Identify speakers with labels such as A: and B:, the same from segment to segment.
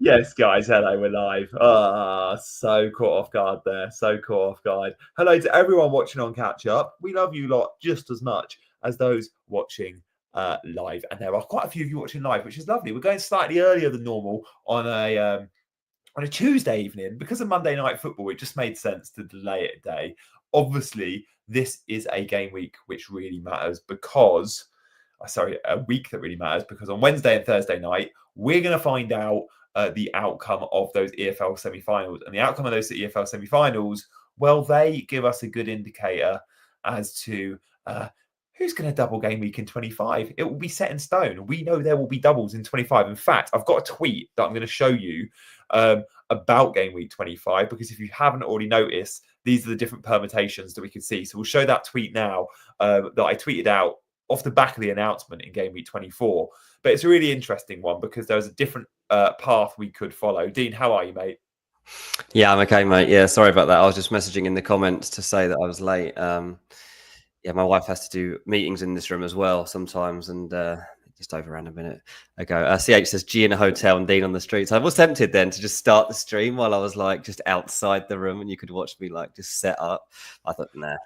A: Yes, guys, hello, we're live. So caught off guard there. So caught off guard. Hello to everyone watching on Catch Up. We love you lot just as much as those watching live. And there are quite a few of you watching live, which is lovely. We're going slightly earlier than normal on a Tuesday evening. Because of Monday Night Football, it just made sense to delay it a day. Obviously, this is a game week which really matters because, a week that really matters because on Wednesday and Thursday night, we're going to find out the outcome of those EFL semi-finals. And the outcome of those EFL semi-finals, well, they give us a good indicator as to who's going to double game week in 25. It will be set in stone. We know there will be doubles in 25. In fact, I've got a tweet that I'm going to show you about game week 25, because if you haven't already noticed, these are the different permutations that we can see. So we'll show that tweet now that I tweeted out off the back of the announcement in game week 24. But it's a really interesting one because there's a different path we could follow. Dean, how are you, mate?
B: Yeah, I'm okay, mate. Yeah, sorry about that. I was just messaging in the comments to say that I was late. Yeah, my wife has to do meetings in this room as well sometimes, and just overran a minute ago. CH says G in a hotel and Dean on the streets. I was tempted then to just start the stream while I was like just outside the room and you could watch me like just set up. I thought, nah.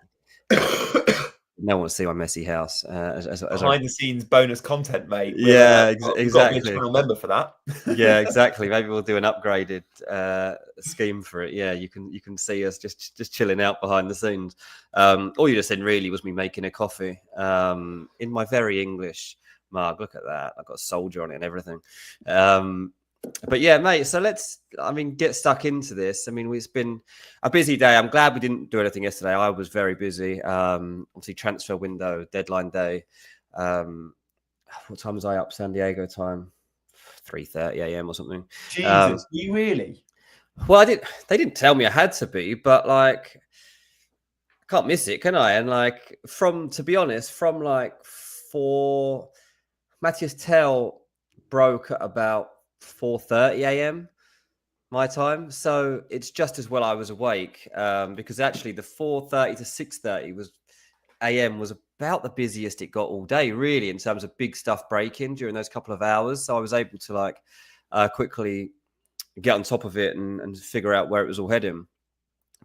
B: No one will see my messy house.
A: Behind the scenes bonus content, mate.
B: Exactly.
A: We've got to be a channel member for that.
B: Yeah, exactly. Maybe we'll do an upgraded scheme for it. Yeah, you can see us just chilling out behind the scenes. All you just said really was me making a coffee in my very English mug. Look at that. I've got a soldier on it and everything. But yeah, mate, so let's, get stuck into this. It's been a busy day. I'm glad we didn't do anything yesterday. I was very busy. Obviously, transfer window, deadline day. What time was I up? San Diego time? 3:30 a.m. or something.
A: Jesus, you really?
B: Well, they didn't tell me I had to be, but like, I can't miss it, can I? And like, to be honest, from like 4, Matthias Tell broke at about 4:30 a.m. my time, so it's just as well I was awake because actually the 4:30 to 6:30 a.m. was about the busiest it got all day, really, in terms of big stuff breaking during those couple of hours. So I was able to like quickly get on top of it and figure out where it was all heading.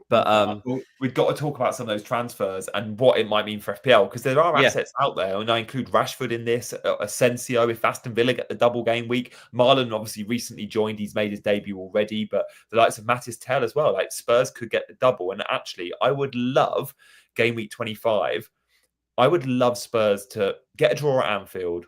B: But
A: we've got to talk about some of those transfers and what it might mean for FPL, because there are assets out there, and I include Rashford in this, Asensio, if Aston Villa get the double game week. Marlon obviously recently joined, he's made his debut already, but the likes of Matthias Tell as well, like Spurs could get the double. And actually, I would love game week 25. I would love Spurs to get a draw at Anfield,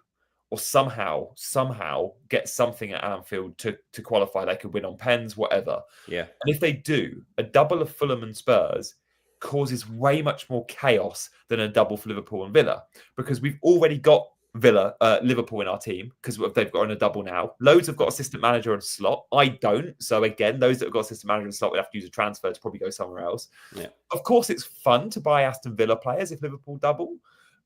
A: or somehow get something at Anfield to qualify. They could win on pens, whatever.
B: Yeah.
A: And if they do, a double of Fulham and Spurs causes way much more chaos than a double for Liverpool and Villa, because we've already got Liverpool in our team because they've got on a double now. Loads have got assistant manager and slot. I don't. So again, those that have got assistant manager and slot would have to use a transfer to probably go somewhere else.
B: Yeah.
A: Of course, it's fun to buy Aston Villa players if Liverpool double,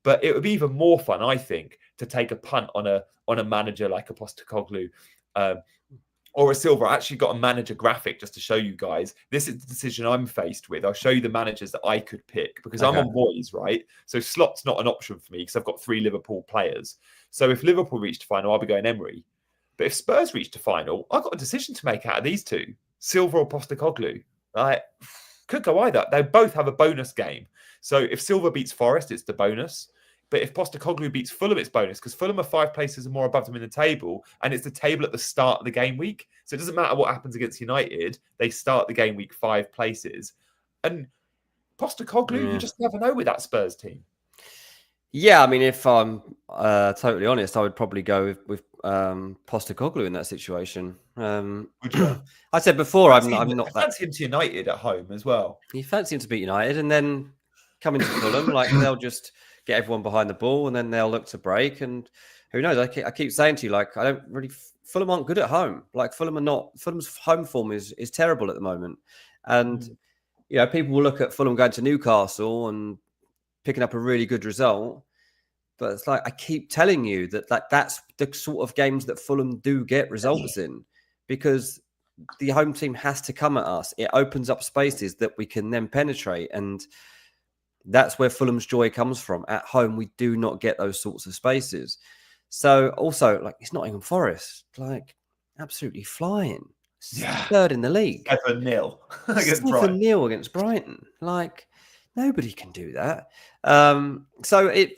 A: but it would be even more fun, I think, to take a punt on a manager like a Postecoglou or a Silva. I actually got a manager graphic just to show you guys. This is the decision I'm faced with. I'll show you the managers that I could pick because I'm on boys, right? So slot's not an option for me because I've got 3 Liverpool players. So if Liverpool reach to final, I'll be going Emery. But if Spurs reach to final, I've got a decision to make out of these two, Silva or Postecoglou. Could go either. They both have a bonus game. So if Silva beats Forest, it's the bonus. But if Postecoglou beats Fulham, it's bonus because Fulham are 5 places more above them in the table, and it's the table at the start of the game week. So it doesn't matter what happens against United; they start the game week 5 places. And Postecoglou, you just never know with that Spurs team.
B: Yeah, if I'm totally honest, I would probably go with Postecoglou in that situation. I said before, I'm not that.
A: I fancy him to United at home as well.
B: You fancy him to beat United, and then come into Fulham, like they'll just get everyone behind the ball, and then they'll look to break. And who knows? I keep saying to you, like, I don't really. Fulham aren't good at home. Like Fulham's home form is terrible at the moment, and people will look at Fulham going to Newcastle and picking up a really good result. But it's like I keep telling you that that's the sort of games that Fulham do get results in, because the home team has to come at us. It opens up spaces that we can then penetrate, and that's where Fulham's joy comes from. At home, we do not get those sorts of spaces. So also, like, it's Nottingham Forest. Like, absolutely flying.
A: Yeah.
B: Third in the league.
A: 7-0 against Brighton.
B: 7-0 against Brighton. Like, nobody can do that. So it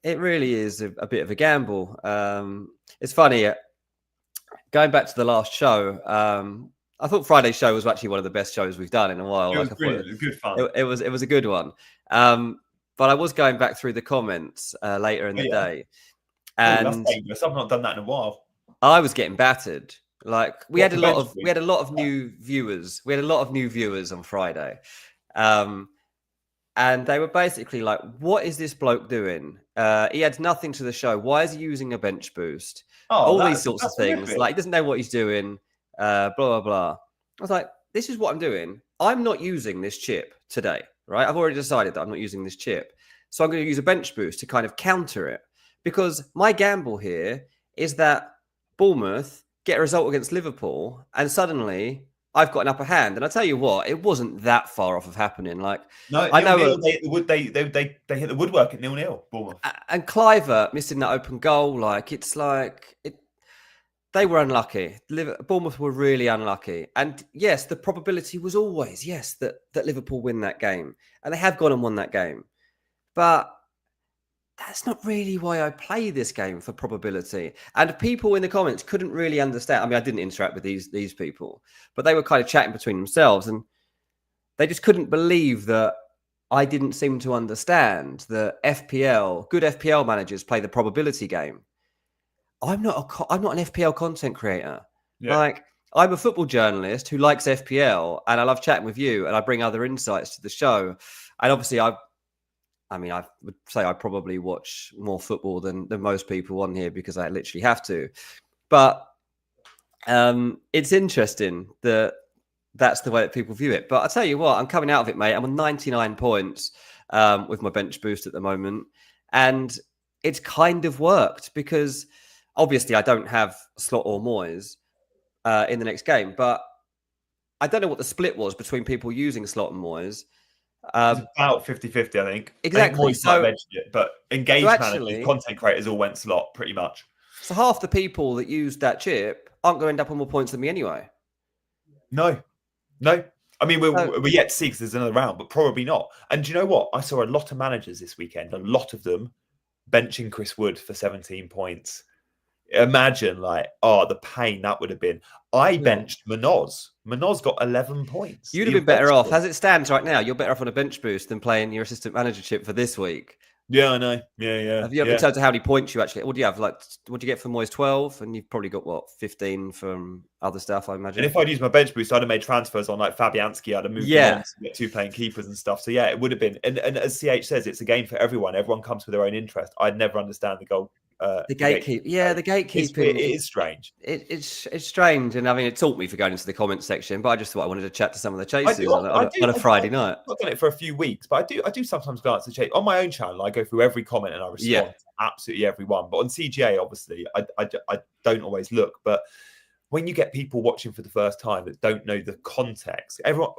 B: really is a bit of a gamble. It's funny, going back to the last show, I thought Friday's show was actually one of the best shows we've done in a while.
A: It was
B: like,
A: brilliant. It was good fun.
B: It was a good one. But I was going back through the comments later in the day, and
A: I've not done that in a while.
B: I was getting battered. Like, we had a lot of new viewers. We had a lot of new viewers on Friday, and they were basically like, "What is this bloke doing? He adds nothing to the show. Why is he using a bench boost? All these sorts of things. Horrific. Like, he doesn't know what he's doing. Blah blah blah." I was like, "This is what I'm doing. I'm not using this chip today, right? I've already decided that I'm not using this chip, so I'm going to use a bench boost to kind of counter it, because my gamble here is that Bournemouth get a result against Liverpool, and suddenly I've got an upper hand." And I tell you what, it wasn't that far off of happening. Like,
A: no,
B: I know
A: they hit the woodwork at 0-0. Bournemouth
B: and Cliver missing that open goal. Like, it's like they were unlucky. Bournemouth were really unlucky. And yes, the probability was always that Liverpool win that game, and they have gone and won that game, but that's not really why I play this game, for probability. And people in the comments couldn't really understand. I mean, I didn't interact with these people, but they were kind of chatting between themselves, and they just couldn't believe that I didn't seem to understand that good FPL managers play the probability game. I'm not an FPL content creator. Yeah. Like, I'm a football journalist who likes FPL, and I love chatting with you, and I bring other insights to the show. And obviously, I would say I probably watch more football than most people on here, because I literally have to. But it's interesting that that's the way that people view it. But I'll tell you what, I'm coming out of it, mate. I'm on 99 points with my bench boost at the moment. And it's kind of worked, because obviously I don't have Slot or Moyes in the next game. But I don't know what the split was between people using Slot and Moyes.
A: It's about 50-50, I think.
B: Exactly.
A: I think Moyes mentioned it, but engaged managers, content creators all went Slot pretty much.
B: So half the people that used that chip aren't going to end up on more points than me anyway.
A: No. I mean, we're yet to see, because there's another round, but probably not. And do you know what? I saw a lot of managers this weekend, a lot of them benching Chris Wood for 17 points. Imagine, the pain that would have been. I benched Munoz. Munoz got 11 points.
B: You'd have been better off. As it stands right now, you're better off on a bench boost than playing your assistant manager chip for this week.
A: Yeah, I know. Yeah.
B: Have you ever told how many points you actually? What do you have? Like, what do you get from Moyes? 12, and you've probably got 15 from other stuff, I imagine.
A: And if I'd used my bench boost, I'd have made transfers on like Fabianski. I'd have moved on to get 2 playing keepers and stuff. So yeah, it would have been. And as CH says, it's a game for everyone. Everyone comes with their own interest. I'd never understand the goal.
B: The gatekeep. Yeah, the gatekeeping.
A: It is strange.
B: It's strange. And I mean, it taught me for going into the comments section, but I just thought I wanted to chat to some of the chasers on a Friday night.
A: I've not done it for a few weeks, but I do sometimes glance at the chase. On my own channel, I go through every comment and I respond to absolutely everyone. But on CGA, obviously, I don't always look. But when you get people watching for the first time that don't know the context, everyone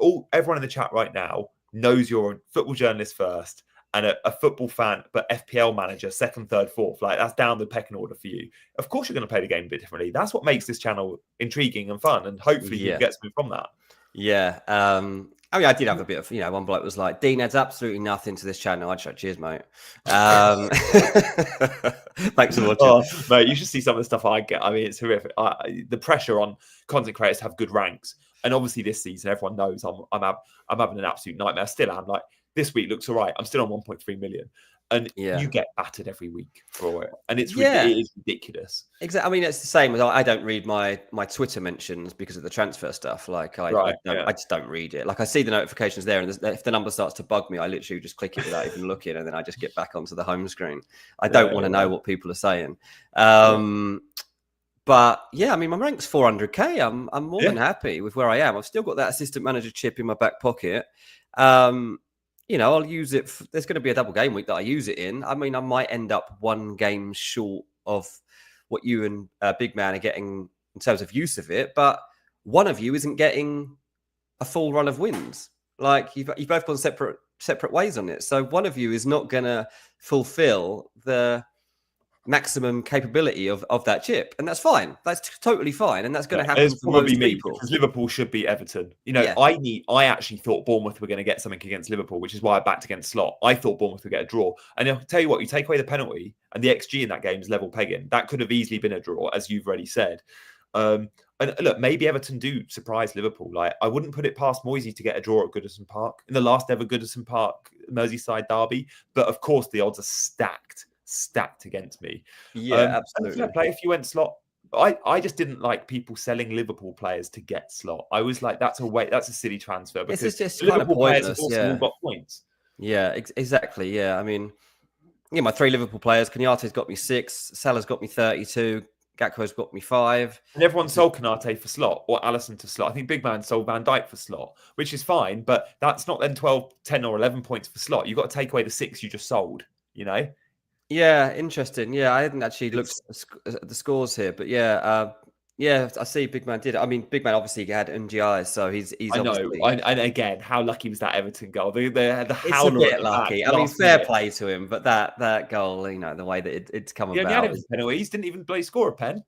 A: in the chat right now knows you're a football journalist first, and a football fan, but FPL manager, second, third, fourth. Like, that's down the pecking order for you. Of course, you're going to play the game a bit differently. That's what makes this channel intriguing and fun. And hopefully you get something from that.
B: Yeah. I mean, I did have a bit of, one bloke was like, Dean adds absolutely nothing to this channel. I'd shout, cheers, mate. Thanks for watching.
A: Oh, mate, you should see some of the stuff I get. I mean, it's horrific. The pressure on content creators to have good ranks. And obviously this season, everyone knows I'm having an absolute nightmare. I still am. Like, this week looks all right. I'm still on 1.3 million. And you get battered every week for it. And it is ridiculous.
B: Exactly. I mean, it's the same as I don't read my Twitter mentions because of the transfer stuff. Like, I just don't read it. Like, I see the notifications there, and if the number starts to bug me, I literally just click it without even looking, and then I just get back onto the home screen. I don't want to know what people are saying. But yeah, I mean, my rank's 400k. I'm more than happy with where I am. I've still got that assistant manager chip in my back pocket. I'll use it. There's going to be a double game week that I use it in. I mean, I might end up one game short of what you and Big Man are getting in terms of use of it, but one of you isn't getting a full run of wins. Like, you've both gone separate ways on it. So one of you is not going to fulfill the maximum capability of that chip, and that's fine. That's totally fine, and that's going to happen
A: It's
B: for most
A: probably me
B: people.
A: because Liverpool should beat Everton. You know,
B: Yeah.
A: I actually thought Bournemouth were going to get something against Liverpool, which is why I backed against Slot. I thought Bournemouth would get a draw, and I'll tell you what: you take away the penalty, and the XG in that game is level pegging. That could have easily been a draw, as you've already said. And look, maybe Everton do surprise Liverpool. Like, I wouldn't put it past Moisey to get a draw at Goodison Park in the last ever Goodison Park Merseyside derby. But of course, the odds are stacked against me.
B: Yeah, absolutely.
A: Play if you went Slot. I just didn't like people selling Liverpool players to get Slot. I was like, that's a silly transfer because
B: It's just
A: the
B: kind of
A: Liverpool players have
B: pointless.
A: also all got points.
B: Yeah, exactly. Yeah, I mean, my 3 Liverpool players. Konate's got me 6. Salah's got me 32. Gakpo's got me 5.
A: And everyone sold Konate for Slot or Alisson to Slot. I think Big Man sold Van Dijk for Slot, which is fine, but that's not then 12, 10 or 11 points for Slot. You've got to take away the 6 you just sold, you know?
B: Yeah, interesting. Yeah, I hadn't actually looked at the scores here, but yeah, I see Big Man did it. I mean, Big Man obviously had NGI, so he's
A: I know.
B: obviously...
A: And again, how lucky was that Everton goal? The
B: It's a bit lucky. I mean, fair play to him, but that goal, the way that it's come about.
A: He had penalties, didn't even score a pen.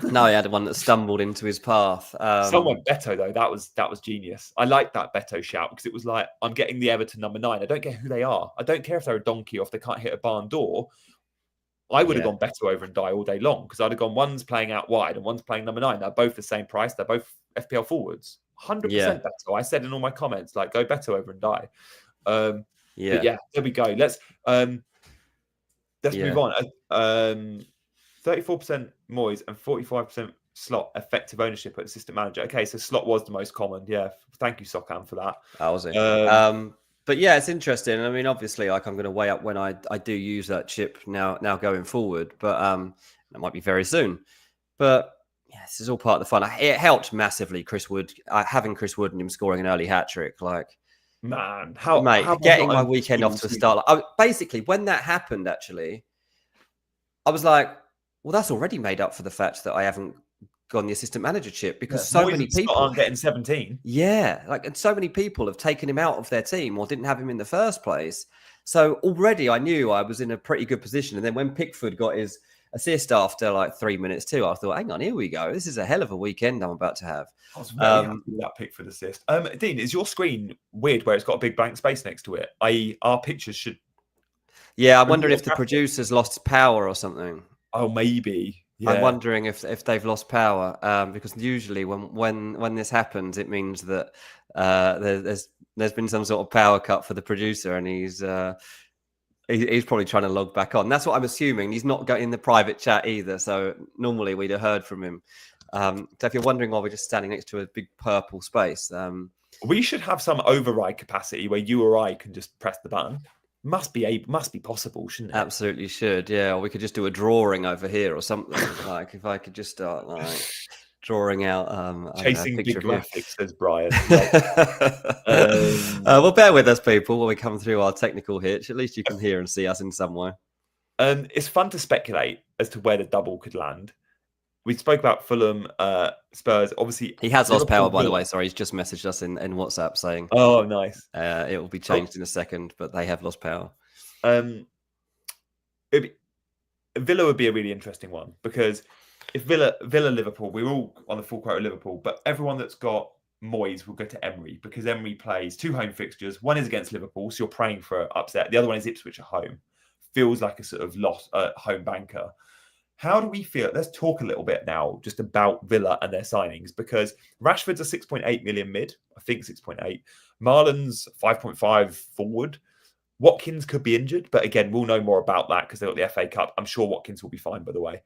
B: No, he had one that stumbled into his path.
A: Someone Beto though, that was genius. I like that Beto shout because it was like, I'm getting the Everton number 9. I don't care who they are. I don't care if they're a donkey or if they can't hit a barn door. I would have gone Beto over and die all day long because I'd have gone, one's playing out wide and one's playing number 9. They're both the same price. They're both FPL forwards. 100% Beto. I said in all my comments, like, go Beto over and die. But yeah, there we go. Let's move on. 34% Moyes and 45% Slot effective ownership at assistant manager. Okay, so Slot was the most common. Yeah, thank you, Sockham, for that.
B: That was it. But yeah, it's interesting. I mean, obviously, like, I'm going to weigh up when I do use that chip now going forward, but that might be very soon. But yeah, this is all part of the fun. It helped massively, Chris Wood, having Chris Wood and him scoring an early hat trick. Like,
A: man,
B: getting my weekend off to start. Basically, when that happened, actually, I was like, well, that's already made up for the fact that I haven't gone the assistant manager chip because so many people
A: aren't getting 17.
B: Yeah, and so many people have taken him out of their team or didn't have him in the first place. So already I knew I was in a pretty good position. And then when Pickford got his assist after like 3 minutes too, I thought, hang on, here we go. This is a hell of a weekend I'm about to have.
A: I was very happy with that Pickford assist. Dean, is your screen weird where it's got a big blank space next to it? I.e., our pictures should...
B: Yeah, I'm wondering if the producer's lost power or something.
A: Oh, maybe. Yeah.
B: I'm wondering if they've lost power because usually when this happens, it means that there's been some sort of power cut for the producer, and he's probably trying to log back on. That's what I'm assuming. He's not got in the private chat either, so normally we'd have heard from him. So if you're wondering why we're just standing next to a big purple space,
A: we should have some override capacity where you or I can just press the button. Must be possible, shouldn't it?
B: Absolutely should, yeah. Or we could just do a drawing over here or something. Like if I could just start like drawing out
A: chasing big graphics, says Brian.
B: Well, bear with us, people, when we come through our technical hitch. At least you can hear and see us in some way.
A: It's fun to speculate as to where the double could land. We spoke about Fulham, Spurs. Obviously,
B: he has lost power, by the way. Sorry, he's just messaged us in WhatsApp saying,
A: "Oh, nice."
B: It will be changed in a second, but they have lost power.
A: Villa would be a really interesting one because if Villa Liverpool, we're all on the full quote of Liverpool, but everyone that's got Moyes will go to Emery because Emery plays 2 home fixtures. One is against Liverpool, so you're praying for an upset. The other one is Ipswich at home. Feels like a sort of lost home banker. How do we feel? Let's talk a little bit now just about Villa and their signings because Rashford's a 6.8 million mid, I think 6.8. Marlon's 5.5 forward. Watkins could be injured, but again, we'll know more about that because they've got the FA Cup. I'm sure Watkins will be fine, by the way.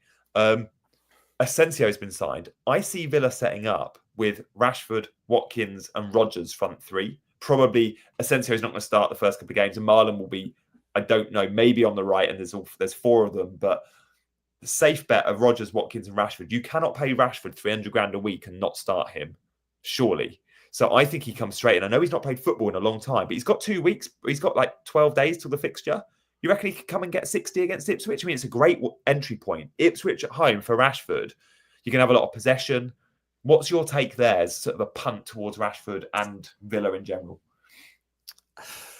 A: Asensio's been signed. I see Villa setting up with Rashford, Watkins, and Rodgers front 3. Probably Asensio's not going to start the first couple of games, and Marlon will be, I don't know, maybe on the right, and there's 4 of them, but the safe bet of Rodgers, Watkins, and Rashford. You cannot pay Rashford 300 grand a week and not start him, surely. So I think he comes straight in. I know he's not played football in a long time, but he's got 2 weeks. He's got like 12 days till the fixture. You reckon he could come and get 60 against Ipswich? I mean, it's a great entry point. Ipswich at home for Rashford. You can have a lot of possession. What's your take there as sort of a punt towards Rashford and Villa in general?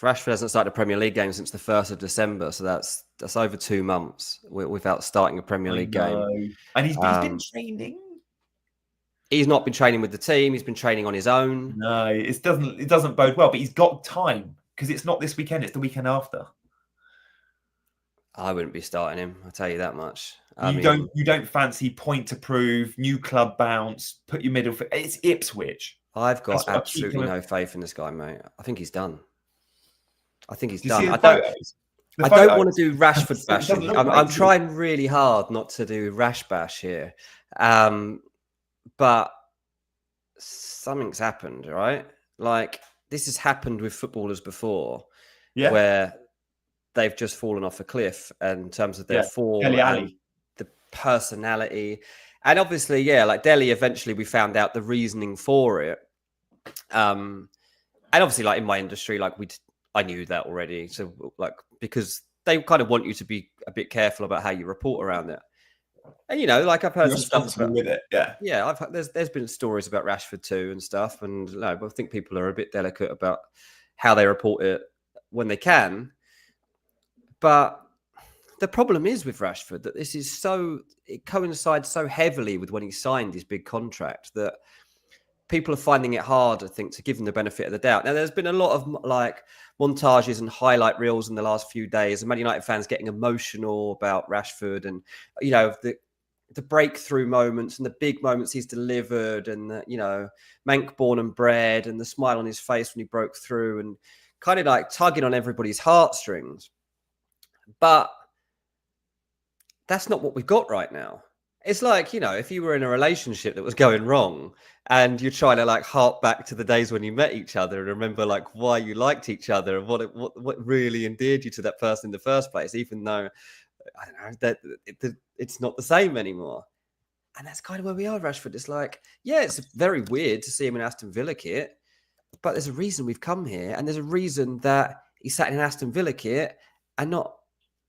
B: Rashford hasn't started a Premier League game since the 1st of December, so that's That's over 2 months without starting a Premier League game.
A: And he's been training.
B: He's not been training with the team. He's been training on his own.
A: No, it doesn't bode well. But he's got time because it's not this weekend; it's the weekend after.
B: I wouldn't be starting him. I'll tell you that much.
A: You don't fancy point to prove, new club bounce, put your middle. It's Ipswich.
B: I've got absolutely no faith in this guy, mate. I think he's done. I think he's done.
A: I
B: don't want to do Rashford bashing. I'm trying really hard not to do rash bash here. But something's happened, right? Like, this has happened with footballers before, where they've just fallen off a cliff in terms of their form and the personality. And obviously, like Dele, eventually we found out the reasoning for it. And obviously, like in my industry, like I knew that already. So like, because they kind of want you to be a bit careful about how you report around it. And, like I've heard some stuff about,
A: with it.
B: Yeah. There's been stories about Rashford too and stuff. And I think people are a bit delicate about how they report it when they can. But the problem is with Rashford that it coincides so heavily with when he signed his big contract that people are finding it hard, I think, to give him the benefit of the doubt. Now, there's been a lot of like montages and highlight reels in the last few days, and Man United fans getting emotional about Rashford and, the breakthrough moments and the big moments he's delivered and, Manc born and bred and the smile on his face when he broke through and kind of like tugging on everybody's heartstrings. But that's not what we've got right now. It's like, if you were in a relationship that was going wrong and you're trying to like hark back to the days when you met each other and remember like why you liked each other and what really endeared you to that person in the first place, even though, I don't know, that it's not the same anymore. And that's kind of where we are, Rashford. It's like, it's very weird to see him in Aston Villa kit, but there's a reason we've come here and there's a reason that he sat in an Aston Villa kit and not,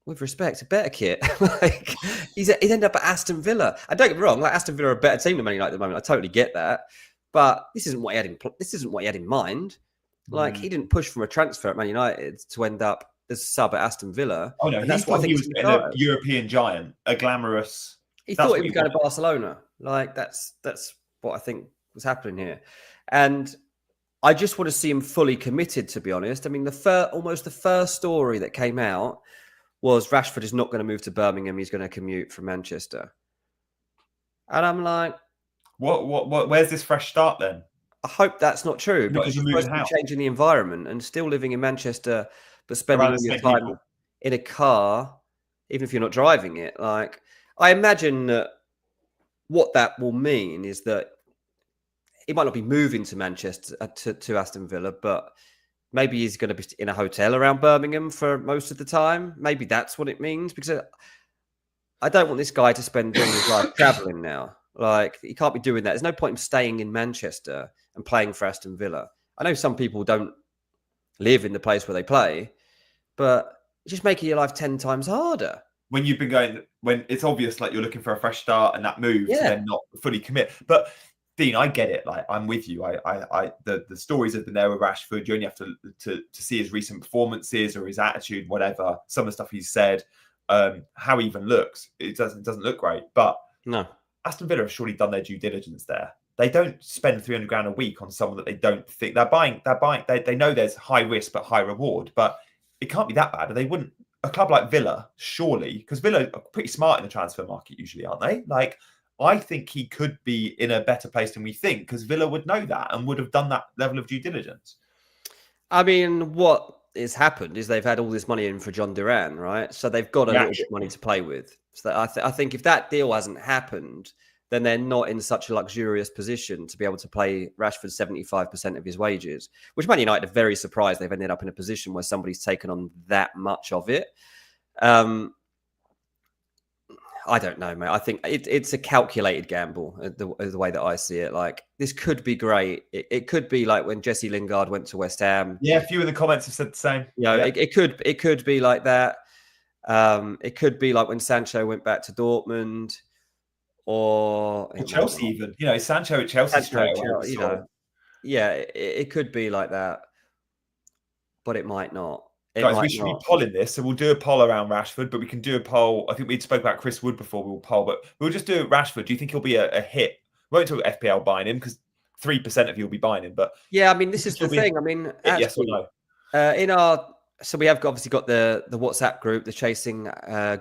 B: with respect, a better kit. Like he'd end up at Aston Villa. And don't get me wrong, like Aston Villa are a better team than Man United at the moment. I totally get that, but this isn't what he had in mind. Like he didn't push from a transfer at Man United to end up as sub at Aston Villa.
A: Oh no, that's what he was getting, a European giant, a glamorous.
B: He thought he was going to Barcelona. Like that's what I think was happening here, and I just want to see him fully committed. To be honest, I mean almost the first story that came out was Rashford is not going to move to Birmingham. He's going to commute from Manchester. And I'm like,
A: what? Where's this fresh start then?
B: I hope that's not true because you're supposed to be changing the environment and still living in Manchester, but spending all your time in a car, even if you're not driving it. Like, I imagine that what that will mean is that he might not be moving to Manchester, to Aston Villa, but maybe he's going to be in a hotel around Birmingham for most of the time. Maybe that's what it means, because I don't want this guy to spend all his life traveling now. Like, he can't be doing that. There's no point in staying in Manchester and playing for Aston Villa. I know some people don't live in the place where they play, but it's just making your life 10 times harder.
A: When you've been going, when it's obvious like you're looking for a fresh start and that move to then not fully commit. But Dean, I get it. Like, I'm with you. The stories have been there with Rashford. You only have to see his recent performances or his attitude, whatever. Some of the stuff he's said, how he even looks. It doesn't look great. But
B: no,
A: Aston Villa have surely done their due diligence there. They don't spend £300,000 a week on someone that they don't think they're buying. They know there's high risk but high reward. But it can't be that bad. They wouldn't. A club like Villa, surely, because Villa are pretty smart in the transfer market usually, aren't they? Like, I think he could be in a better place than we think, because Villa would know that and would have done that level of due diligence.
B: I mean, what has happened is they've had all this money in for John Duran, right? So they've got a little bit of money to play with. So I think if that deal hasn't happened, then they're not in such a luxurious position to be able to pay Rashford 75% of his wages, which Man United are very surprised they've ended up in a position where somebody's taken on that much of it. I don't know, mate. I think it's a calculated gamble, the way that I see it. Like, this could be great. It could be like when Jesse Lingard went to West Ham.
A: Yeah, a few in the comments have said the same.
B: It could be like that. It could be like when Sancho went back to Dortmund, or
A: Chelsea even. Sancho at Chelsea.
B: It could be like that, but it might not. it
A: Guys, we
B: might
A: should be
B: not.
A: polling this. So we'll do a poll around Rashford, but we can do a poll. I think we spoke about Chris Wood before we will poll, but we'll just do Rashford. Do you think he'll be a hit? We won't talk FPL buying him because 3% of you will be buying him. But
B: Yeah, I mean, this
A: do you
B: is
A: think
B: the
A: he'll be
B: thing. I mean,
A: a hit, yes or
B: actually,
A: no?
B: in our so we have obviously got the WhatsApp group, the Chasing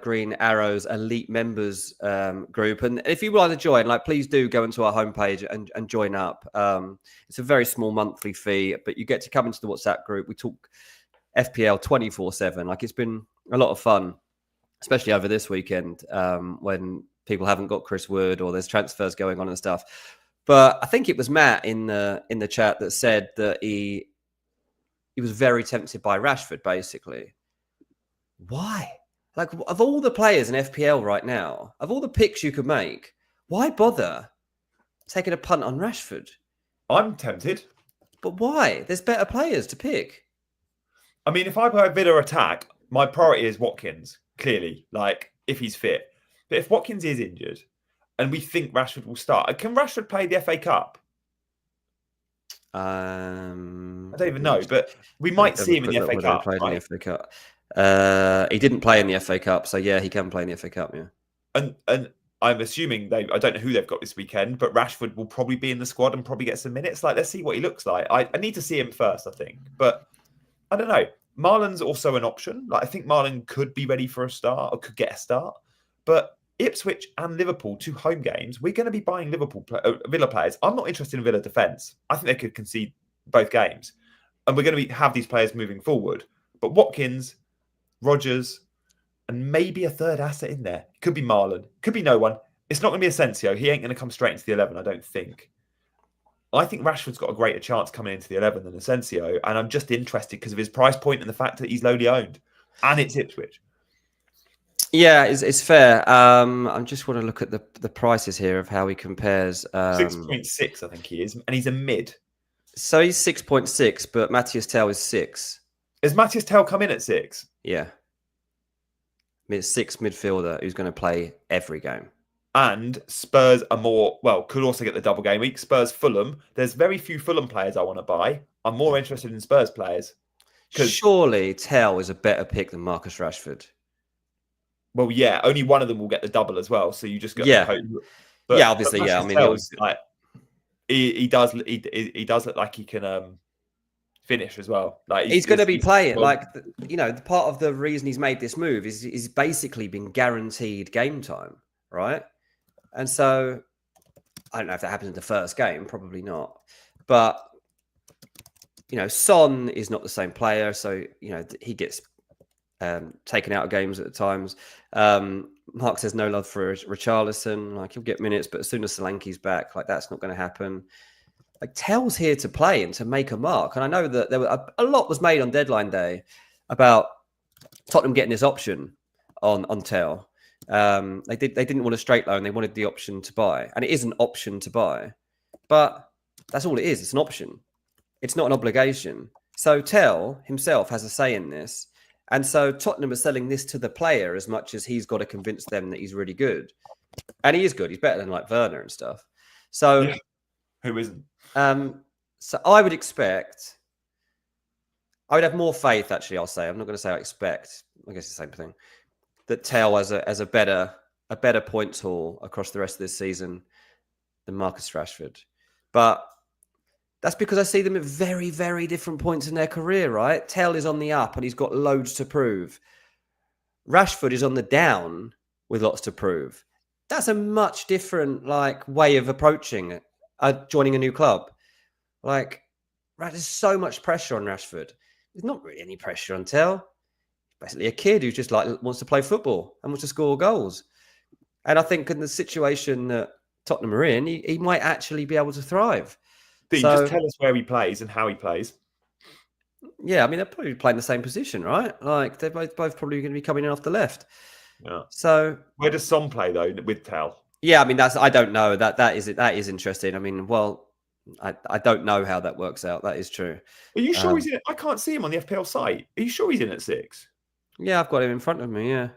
B: Green Arrows Elite Members group, and if you would like to join, like, please do go into our homepage and join up. It's a very small monthly fee, but you get to come into the WhatsApp group. We talk FPL 24/7. Like, it's been a lot of fun, especially over this weekend when people haven't got Chris Wood or there's transfers going on and stuff. But I think it was Matt in the chat that said that he was very tempted by Rashford, basically. Why? Like, of all the players in FPL right now, of all the picks you could make, why bother taking a punt on Rashford?
A: I'm tempted.
B: But why? There's better players to pick.
A: I mean, if I play a Villa attack, my priority is Watkins, clearly, like, if he's fit. But if Watkins is injured and we think Rashford will start, can Rashford play the FA Cup? I don't even know, but we might see him in the FA Cup, right?
B: In the FA Cup. He didn't play in the FA Cup, so yeah, he can play in the FA Cup, yeah.
A: And I'm assuming I don't know who they've got this weekend, but Rashford will probably be in the squad and probably get some minutes. Like, let's see what he looks like. I need to see him first, I think. But I don't know. Marlon's also an option. Like, I think Marlon could be ready for a start or could get a start. But Ipswich and Liverpool, 2 home games, we're going to be buying Villa players. I'm not interested in Villa defence. I think they could concede both games. And we're going to have these players moving forward. But Watkins, Rodgers, and maybe a third asset in there. Could be Marlon. Could be no one. It's not going to be Asensio. He ain't going to come straight into the 11, I don't think. I think Rashford's got a greater chance coming into the 11 than Asensio. And I'm just interested because of his price point and the fact that he's lowly owned. And it's Ipswich.
B: Yeah, it's fair. I just want to look at the prices here of how he compares.
A: 6.6, I think he is. And he's a mid.
B: So he's 6.6, but Matthias Tell is 6.
A: Has Matthias Tell come in at 6?
B: Yeah. It's 6 midfielder who's going to play every game.
A: And Spurs are could also get the double game week. Spurs, Fulham. There's very few Fulham players I want to buy. I'm more interested in Spurs players.
B: Surely Tell is a better pick than Marcus Rashford.
A: Well, yeah, only one of them will get the double as well. So you just got
B: the
A: hope.
B: But obviously, yeah. I mean,
A: he does look like he can finish as well. Like,
B: he's going to be playing. Like, the part of the reason he's made this move is he's basically been guaranteed game time, right? And so I don't know if that happens in the first game, probably not. But Son is not the same player, so he gets taken out of games at times. Mark says no love for Richarlison. Like, he'll get minutes, but as soon as Solanke's back, like, that's not going to happen. Like, Tell's here to play and to make a mark. And I know that there were a lot was made on deadline day about Tottenham getting this option on Tell. They didn't want a straight loan. They wanted the option to buy, and it is an option to buy, but that's all it is. It's an option. It's not an obligation. So Tell himself has a say in this. And so Tottenham are selling this to the player as much as he's got to convince them that he's really good. And he is good. He's better than, like, Werner and stuff. So
A: yeah. Who isn't?
B: So I would have more faith, actually, I'll say. I'm not going to say I expect. I guess the same thing. That Tell as a better points haul across the rest of this season than Marcus Rashford. But that's because I see them at very, very different points in their career, right? Tell is on the up and he's got loads to prove. Rashford is on the down with lots to prove. That's a much different, like, way of approaching it, joining a new club. Like, there's so much pressure on Rashford. There's not really any pressure on Tell. He's basically a kid who just, like, wants to play football and wants to score goals. And I think in the situation that Tottenham are in, he might actually be able to thrive.
A: Dean, just tell us where he plays and how he plays.
B: Yeah, I mean, they're probably playing the same position, right? Like, they're both probably going to be coming in off the left.
A: Yeah.
B: So
A: where does Son play though with Tell?
B: Yeah, I mean, I don't know. That is interesting. I mean, well, I don't know how that works out. That is true.
A: Are you sure he's in it? I can't see him on the FPL site. Are you sure he's in at 6?
B: Yeah, I've got him in front of me. Yeah.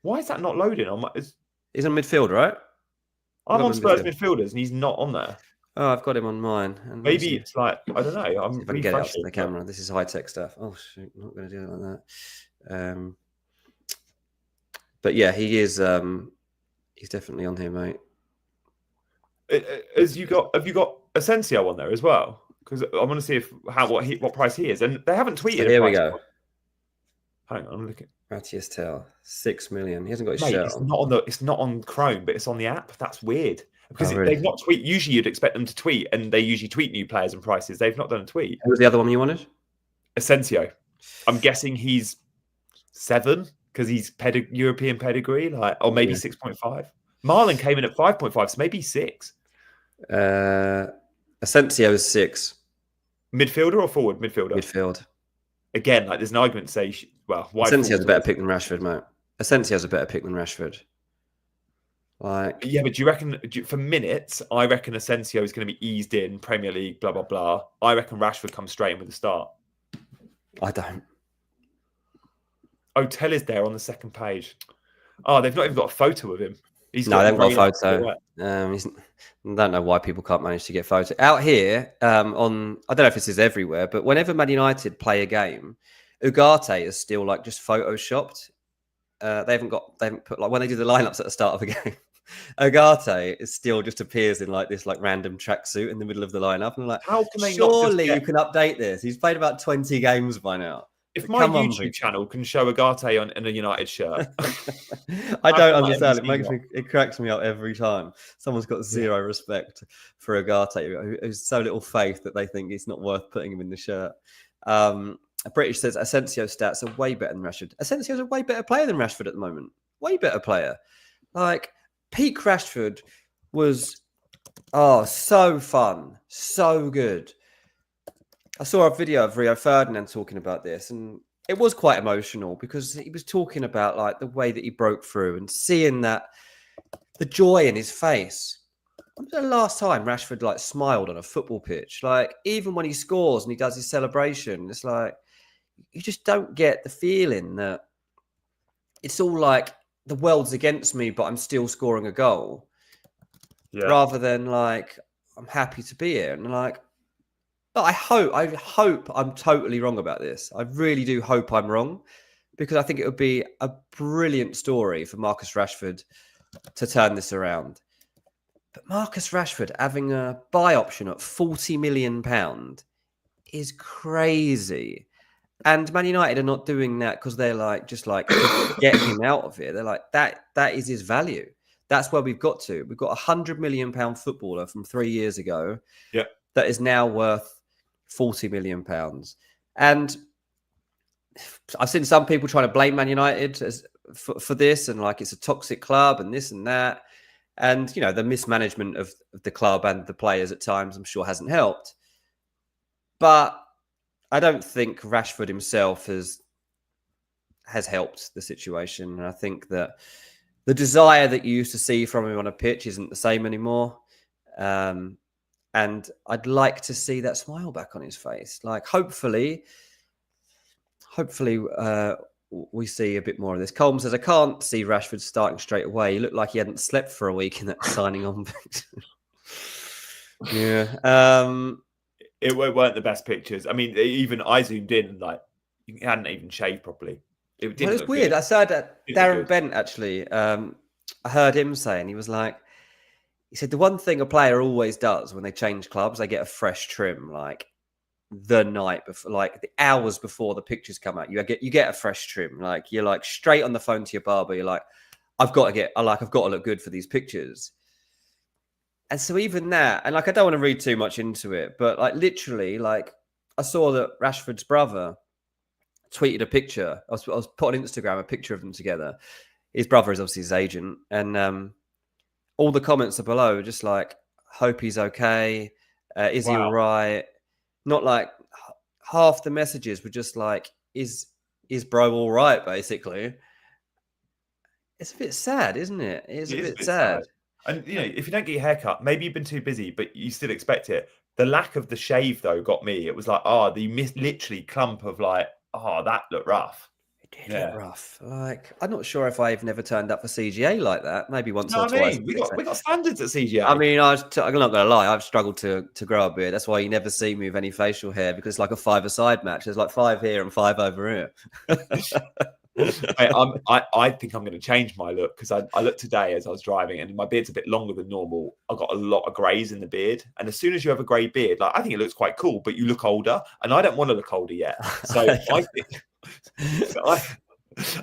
A: Why is that not loading?
B: He's on midfield, right?
A: I'm on Spurs midfielders and he's not on there.
B: Oh, I've got him on mine. And
A: Maybe it's like, I don't know. I'm
B: if I can get it up to
A: refreshing
B: the camera. This is high-tech stuff. Oh, shoot. I'm not going to do it like that. But yeah, he is. He's definitely on here, mate.
A: Have you got Asensio on there as well? Because I want to see what price he is, and they haven't tweeted.
B: So here we go.
A: Hang on, I'm looking.
B: Matthias Tell, 6 million. He hasn't got his
A: Mate,
B: shirt
A: it's
B: on.
A: not on it's not on Chrome, but it's on the app. That's weird because
B: Oh, really?
A: they've not tweet. Usually, you'd expect them to tweet, and they usually tweet new players and prices. They've not done a tweet.
B: Who was the other one you wanted?
A: Asensio. I'm guessing he's 7 because he's European pedigree, or maybe 6.5. Marlon came in at 5.5, so maybe 6.
B: Asensio is 6.
A: Midfielder or forward?
B: Midfield.
A: Again, there's an argument to say,
B: Asensio's a better pick than Rashford, mate. Asensio's a better pick than Rashford.
A: Yeah, but do you reckon for minutes? I reckon Asensio is going to be eased in Premier League, blah blah blah. I reckon Rashford comes straight in with a start.
B: I don't.
A: Tell is there on the second page. Oh, they've not even got a photo of him.
B: They haven't got a photo. I don't know why people can't manage to get photos out here. I don't know if this is everywhere, but whenever Man United play a game, Ugarte is still just photoshopped. They haven't put when they do the lineups at the start of a game. Ugarte is still just appears in this random tracksuit in the middle of the lineup, and I'm like, how can they? Surely you can update this. He's played about 20 games by now.
A: If my YouTube channel can show Ugarte in a United shirt,
B: I don't understand. It cracks me up every time. Someone's got zero respect for Ugarte, who's so little faith that they think it's not worth putting him in the shirt. British says Asensio stats are way better than Rashford. Asensio's a way better player than Rashford at the moment. Way better player. Peak Rashford was so fun, so good. I saw a video of Rio Ferdinand talking about this, and it was quite emotional because he was talking about the way that he broke through and seeing that the joy in his face. When was the last time Rashford smiled on a football pitch? Even when he scores and he does his celebration, it's you just don't get the feeling that it's all the world's against me, but I'm still scoring a goal. Yeah. Rather than I'm happy to be here. And I hope I'm totally wrong about this. I really do hope I'm wrong, because I think it would be a brilliant story for Marcus Rashford to turn this around. But Marcus Rashford having a buy option at £40 million is crazy. And Man United are not doing that because they're just get him out of here. They're that is his value. That's where we've got to. We've got £100 million footballer from 3 years ago.
A: Yeah.
B: That is now worth £40 million. And I've seen some people trying to blame Man United for this, and it's a toxic club and this and that. And, the mismanagement of the club and the players at times, I'm sure, hasn't helped. But I don't think Rashford himself has helped the situation. And I think that the desire that you used to see from him on a pitch isn't the same anymore. And I'd like to see that smile back on his face. Hopefully, we see a bit more of this. Colm says, I can't see Rashford starting straight away. He looked like he hadn't slept for a week in that signing on. Yeah.
A: It weren't the best pictures. I mean, even I zoomed in and he hadn't even shaved properly. It was
B: weird. Good. I saw that Darren Bent actually. I heard him saying, he was he said the one thing a player always does when they change clubs, they get a fresh trim, the night before, the hours before the pictures come out. You get a fresh trim. You're straight on the phone to your barber. You're I've got to look good for these pictures. And so even that, and I don't want to read too much into it, but literally, I saw that Rashford's brother tweeted a picture. I was put on Instagram a picture of them together. His brother is obviously his agent, and all the comments are below, just hope he's okay. Is he all right? Not half the messages were just is bro all right? Basically, it's a bit sad, isn't it? It's a bit sad.
A: And, if you don't get your hair cut, maybe you've been too busy, but you still expect it. The lack of the shave, though, got me. It was the literally clump of that looked rough.
B: It did look
A: Yeah.
B: rough. Like, I'm not sure if I've never turned up for CGA like that. Maybe once
A: You know
B: or
A: what I
B: twice.
A: mean? We got standards at CGA.
B: I mean, I'm not going to lie. I've struggled to grow a beard. That's why you never see me with any facial hair, because it's like a five-a-side match. There's like 5 here and 5 over here.
A: I think I'm going to change my look, because I looked today as I was driving, and my beard's a bit longer than normal. I've got a lot of greys in the beard, and as soon as you have a grey beard, like, I think it looks quite cool, but you look older, and I don't want to look older yet. So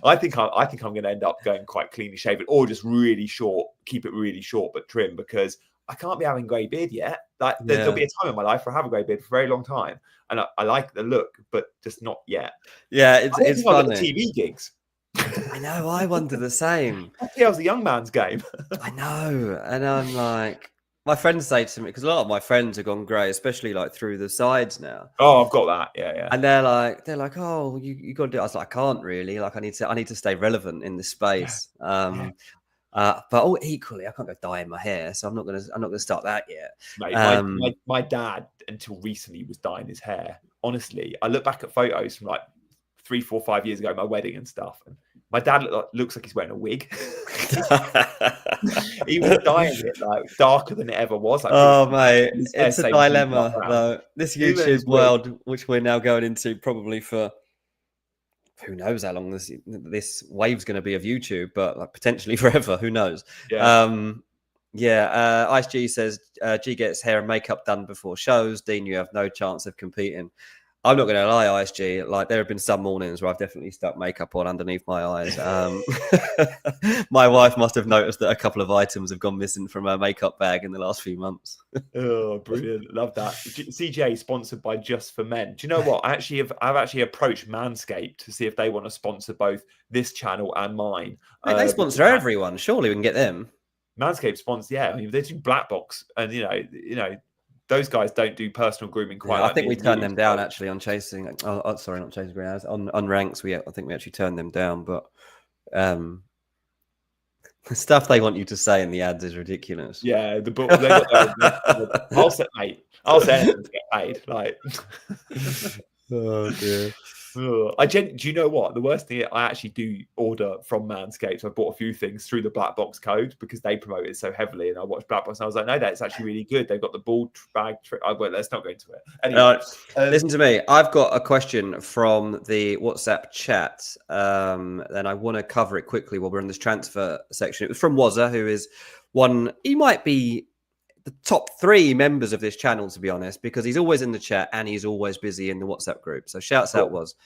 A: I think I'm going to end up going quite cleanly shaven, or just really short, keep it really short but trim, because I can't be having grey beard yet. Like, there'll be a time in my life where I have a grey beard for a very long time, and I like the look, but just not yet.
B: Yeah, it's funny.
A: TV gigs.
B: I know. I wonder the same.
A: FPL's a young man's game.
B: I know, and I'm like, my friends say to me, because a lot of my friends have gone grey, especially like through the sides now.
A: Oh, I've got that. Yeah.
B: And they're like, oh, you got to do it. I was like, I can't really. Like, I need to stay relevant in this space. But equally, I can't go dyeing my hair, so I'm not gonna start that yet.
A: Mate, my dad, until recently, was dyeing his hair. Honestly, I look back at photos from like 3, 4, 5 years ago, my wedding and stuff, and my dad looks like he's wearing a wig. He was dyeing it like darker than it ever was. Like,
B: oh mate, it's a dilemma though. This YouTube world, which we're now going into, probably for who knows how long this wave's going to be of YouTube, but like, potentially forever. Who knows?
A: Yeah.
B: Ice G says G gets hair and makeup done before shows. Dean, you have no chance of competing. I'm not going to lie, Ice G. Like, there have been some mornings where I've definitely stuck makeup on underneath my eyes. My wife must have noticed that a couple of items have gone missing from her makeup bag in the last few months.
A: Oh, brilliant! Love that. CJ sponsored by Just for Men. Do you know what? I've actually approached Manscaped to see if they want to sponsor both this channel and mine.
B: Mate, they sponsor everyone. Surely we can get them.
A: Manscaped sponsor, yeah. I mean, they do black box, and you know. Those guys don't do personal grooming quite.
B: I think we turned them down actually on chasing. Sorry, not chasing greenhouse. On ranks, I think we actually turned them down. But the stuff they want you to say in the ads is ridiculous.
A: Yeah, the book. I'll say, mate. I'll say anything to get paid. Like,
B: oh dear.
A: Do you know what? The worst thing, I actually do order from Manscaped. So I bought a few things through the Black Box code because they promote it so heavily. And I watched Black Box and I was like, no, that's actually really good. They've got the ball bag trick. Well, let's not go into it. Anyway,
B: listen to me. I've got a question from the WhatsApp chat. And I want to cover it quickly while we're in this transfer section. It was from Wazza, who is he might be the top 3 members of this channel, to be honest, because he's always in the chat and he's always busy in the WhatsApp group. So shouts out was.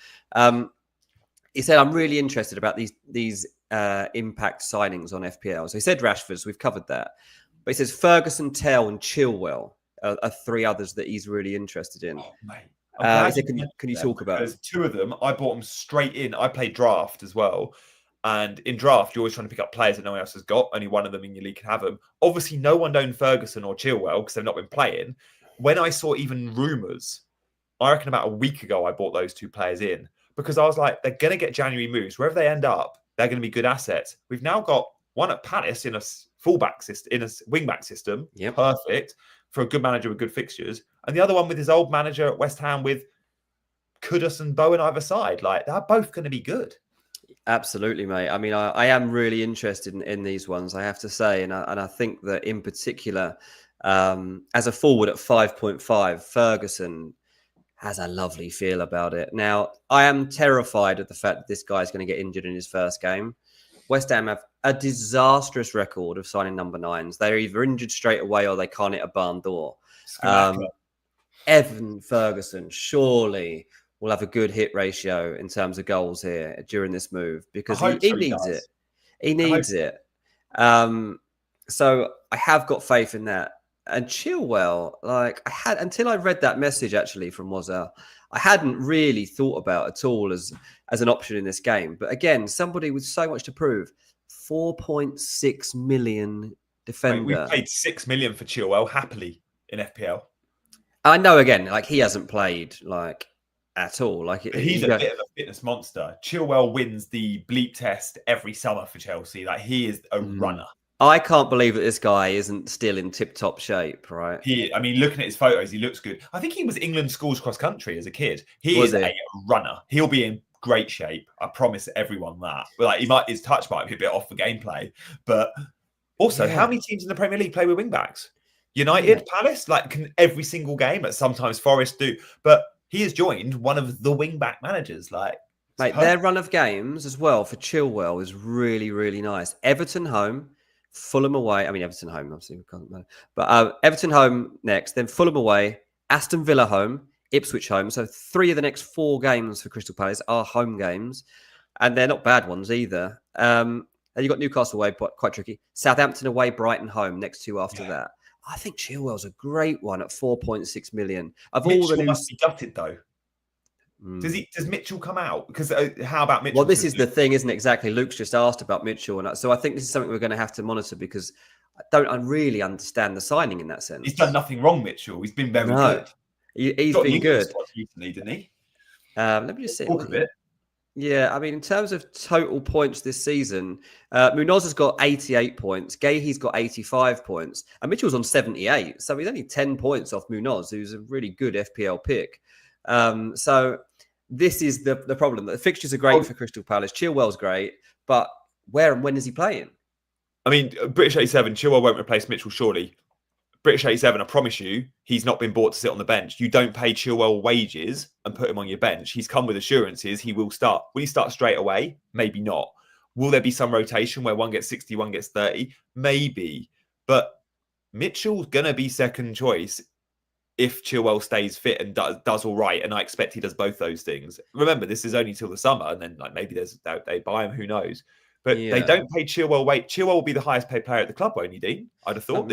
B: He said, I'm really interested about these impact signings on FPL. So he said Rashford, so we've covered that. But he says Ferguson, Tell and Chilwell are 3 others that he's really interested in.
A: Oh, mate.
B: Can you talk about it?
A: There's 2 of them. I bought them straight in. I played draft as well. And in draft, you're always trying to pick up players that no one else has got. Only one of them in your league can have them. Obviously, no one owned Ferguson or Chilwell because they've not been playing. When I saw even rumours, I reckon about a week ago, I bought those 2 players in because I was like, they're going to get January moves. Wherever they end up, they're going to be good assets. We've now got one at Palace in a fullback system, in a wingback system.
B: Yep.
A: Perfect for a good manager with good fixtures. And the other one with his old manager at West Ham with Kudus and Bowen either side. Like, they're both going to be good.
B: Absolutely, mate. I mean, I am really interested in these ones, I have to say. And I think that in particular, as a forward at 5.5, Ferguson has a lovely feel about it. Now, I am terrified of the fact that this guy's going to get injured in his first game. West Ham have a disastrous record of signing number 9s. They're either injured straight away or they can't hit a barn door. Evan Ferguson, surely will have a good hit ratio in terms of goals here during this move because he needs it. He needs it. So I have got faith in that. And Chilwell, until I read that message actually from Wazza, I hadn't really thought about at all as an option in this game. But again, somebody with so much to prove, 4.6 million defender.
A: We paid 6 million for Chilwell happily in FPL.
B: I know, again, he hasn't played at all.
A: He's a bit of a fitness monster. Chilwell wins the bleep test every summer for Chelsea. He is a runner.
B: I can't believe that this guy isn't still in tip-top shape, right?
A: Looking at his photos, he looks good. I think he was England schools cross country as a kid. He is a runner. He'll be in great shape. I promise everyone that. Like his touch might be a bit off for gameplay, but also, how many teams in the Premier League play with wing backs? United, Palace, like can every single game. But sometimes Forest do, but he has joined one of the wing back managers. Like,
B: mate, their run of games as well for Chilwell is really, really nice. Everton home, Fulham away. I mean, Everton home, obviously, but Everton home next, then Fulham away, Aston Villa home, Ipswich home. So 3 of the next 4 games for Crystal Palace are home games, and they're not bad ones either. And you've got Newcastle away, but quite tricky. Southampton away, Brighton home, next 2 after that. I think Chilwell's a great one at 4.6 million.
A: Mitchell must be gutted though. Does Mitchell come out? Because how about Mitchell?
B: Well, this is the thing, isn't it? Exactly. Luke's just asked about Mitchell, and so I think this is something we're going to have to monitor because I really understand the signing in that sense.
A: He's done nothing wrong, Mitchell. He's been very good.
B: He's been good
A: recently, didn't he?
B: Let me just see.
A: Talk a bit.
B: Yeah, I mean, in terms of total points this season, Munoz has got 88 points. Gahey's got 85 points. And Mitchell's on 78. So he's only 10 points off Munoz, who's a really good FPL pick. So this is the problem. The fixtures are great for Crystal Palace. Chilwell's great. But where and when is he playing?
A: I mean, British 87, Chilwell won't replace Mitchell, surely. British 87, I promise you, he's not been bought to sit on the bench. You don't pay Chilwell wages and put him on your bench. He's come with assurances he will start. Will he start straight away? Maybe not. Will there be some rotation where one gets 60, one gets 30? Maybe. But Mitchell's going to be second choice if Chilwell stays fit and does all right. And I expect he does both those things. Remember, this is only till the summer. And then maybe they buy him, who knows? But they don't pay Chilwell wage. Chilwell will be the highest paid player at the club, won't he, Dean? I'd have thought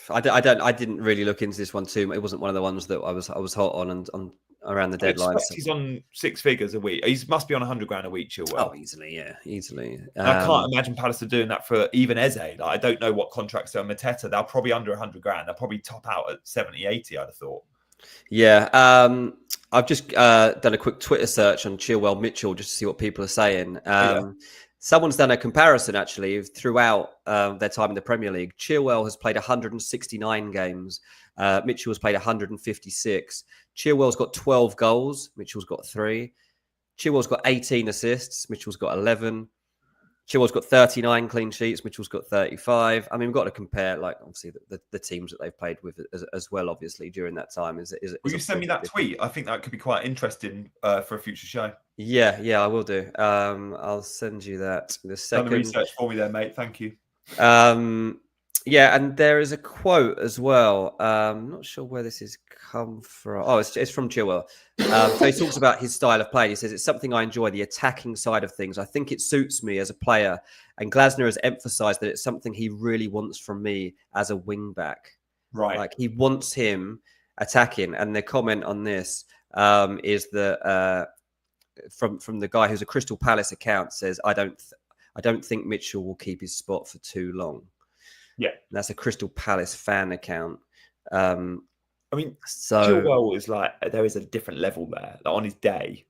B: I didn't really look into this one too. It wasn't one of the ones that I was hot on around the deadline.
A: He's on 6 figures a week. He must be on 100 grand a week, Chilwell.
B: Oh, easily, yeah, easily.
A: I can't imagine Palace are doing that for even Eze. Like, I don't know what contracts are. Mateta, they're probably under 100 grand. They'll probably top out at 70, 80, I'd have thought.
B: Yeah, I've just done a quick Twitter search on Chilwell Mitchell just to see what people are saying. Someone's done a comparison, actually, throughout their time in the Premier League. Chilwell has played 169 games. Mitchell has played 156. Chilwell's got 12 goals. Mitchell's got 3. Chilwell's got 18 assists. Mitchell's got 11. Chilwell's got 39 clean sheets. Mitchell's got 35. I mean, we've got to compare, like, obviously, the teams that they've played with as well, obviously, during that time.
A: Will you send me that tweet? I think that could be quite interesting for a future show.
B: Yeah, I will do. I'll send you that in a second.
A: Done the research for me there, mate. Thank you.
B: Yeah, and there is a quote as well. I'm not sure where this has come from. Oh, it's from Chilwell. So he talks about his style of play. He says, it's something I enjoy, the attacking side of things. I think it suits me as a player. And Glasner has emphasised that it's something he really wants from me as a wing-back.
A: Right.
B: Like, he wants him attacking. And the comment on this is that from the guy who's a Crystal Palace account says, I don't think Mitchell will keep his spot for too long.
A: Yeah,
B: that's a Crystal Palace fan account. I
A: mean, Chilwell is like, there is a different level there, like on his day.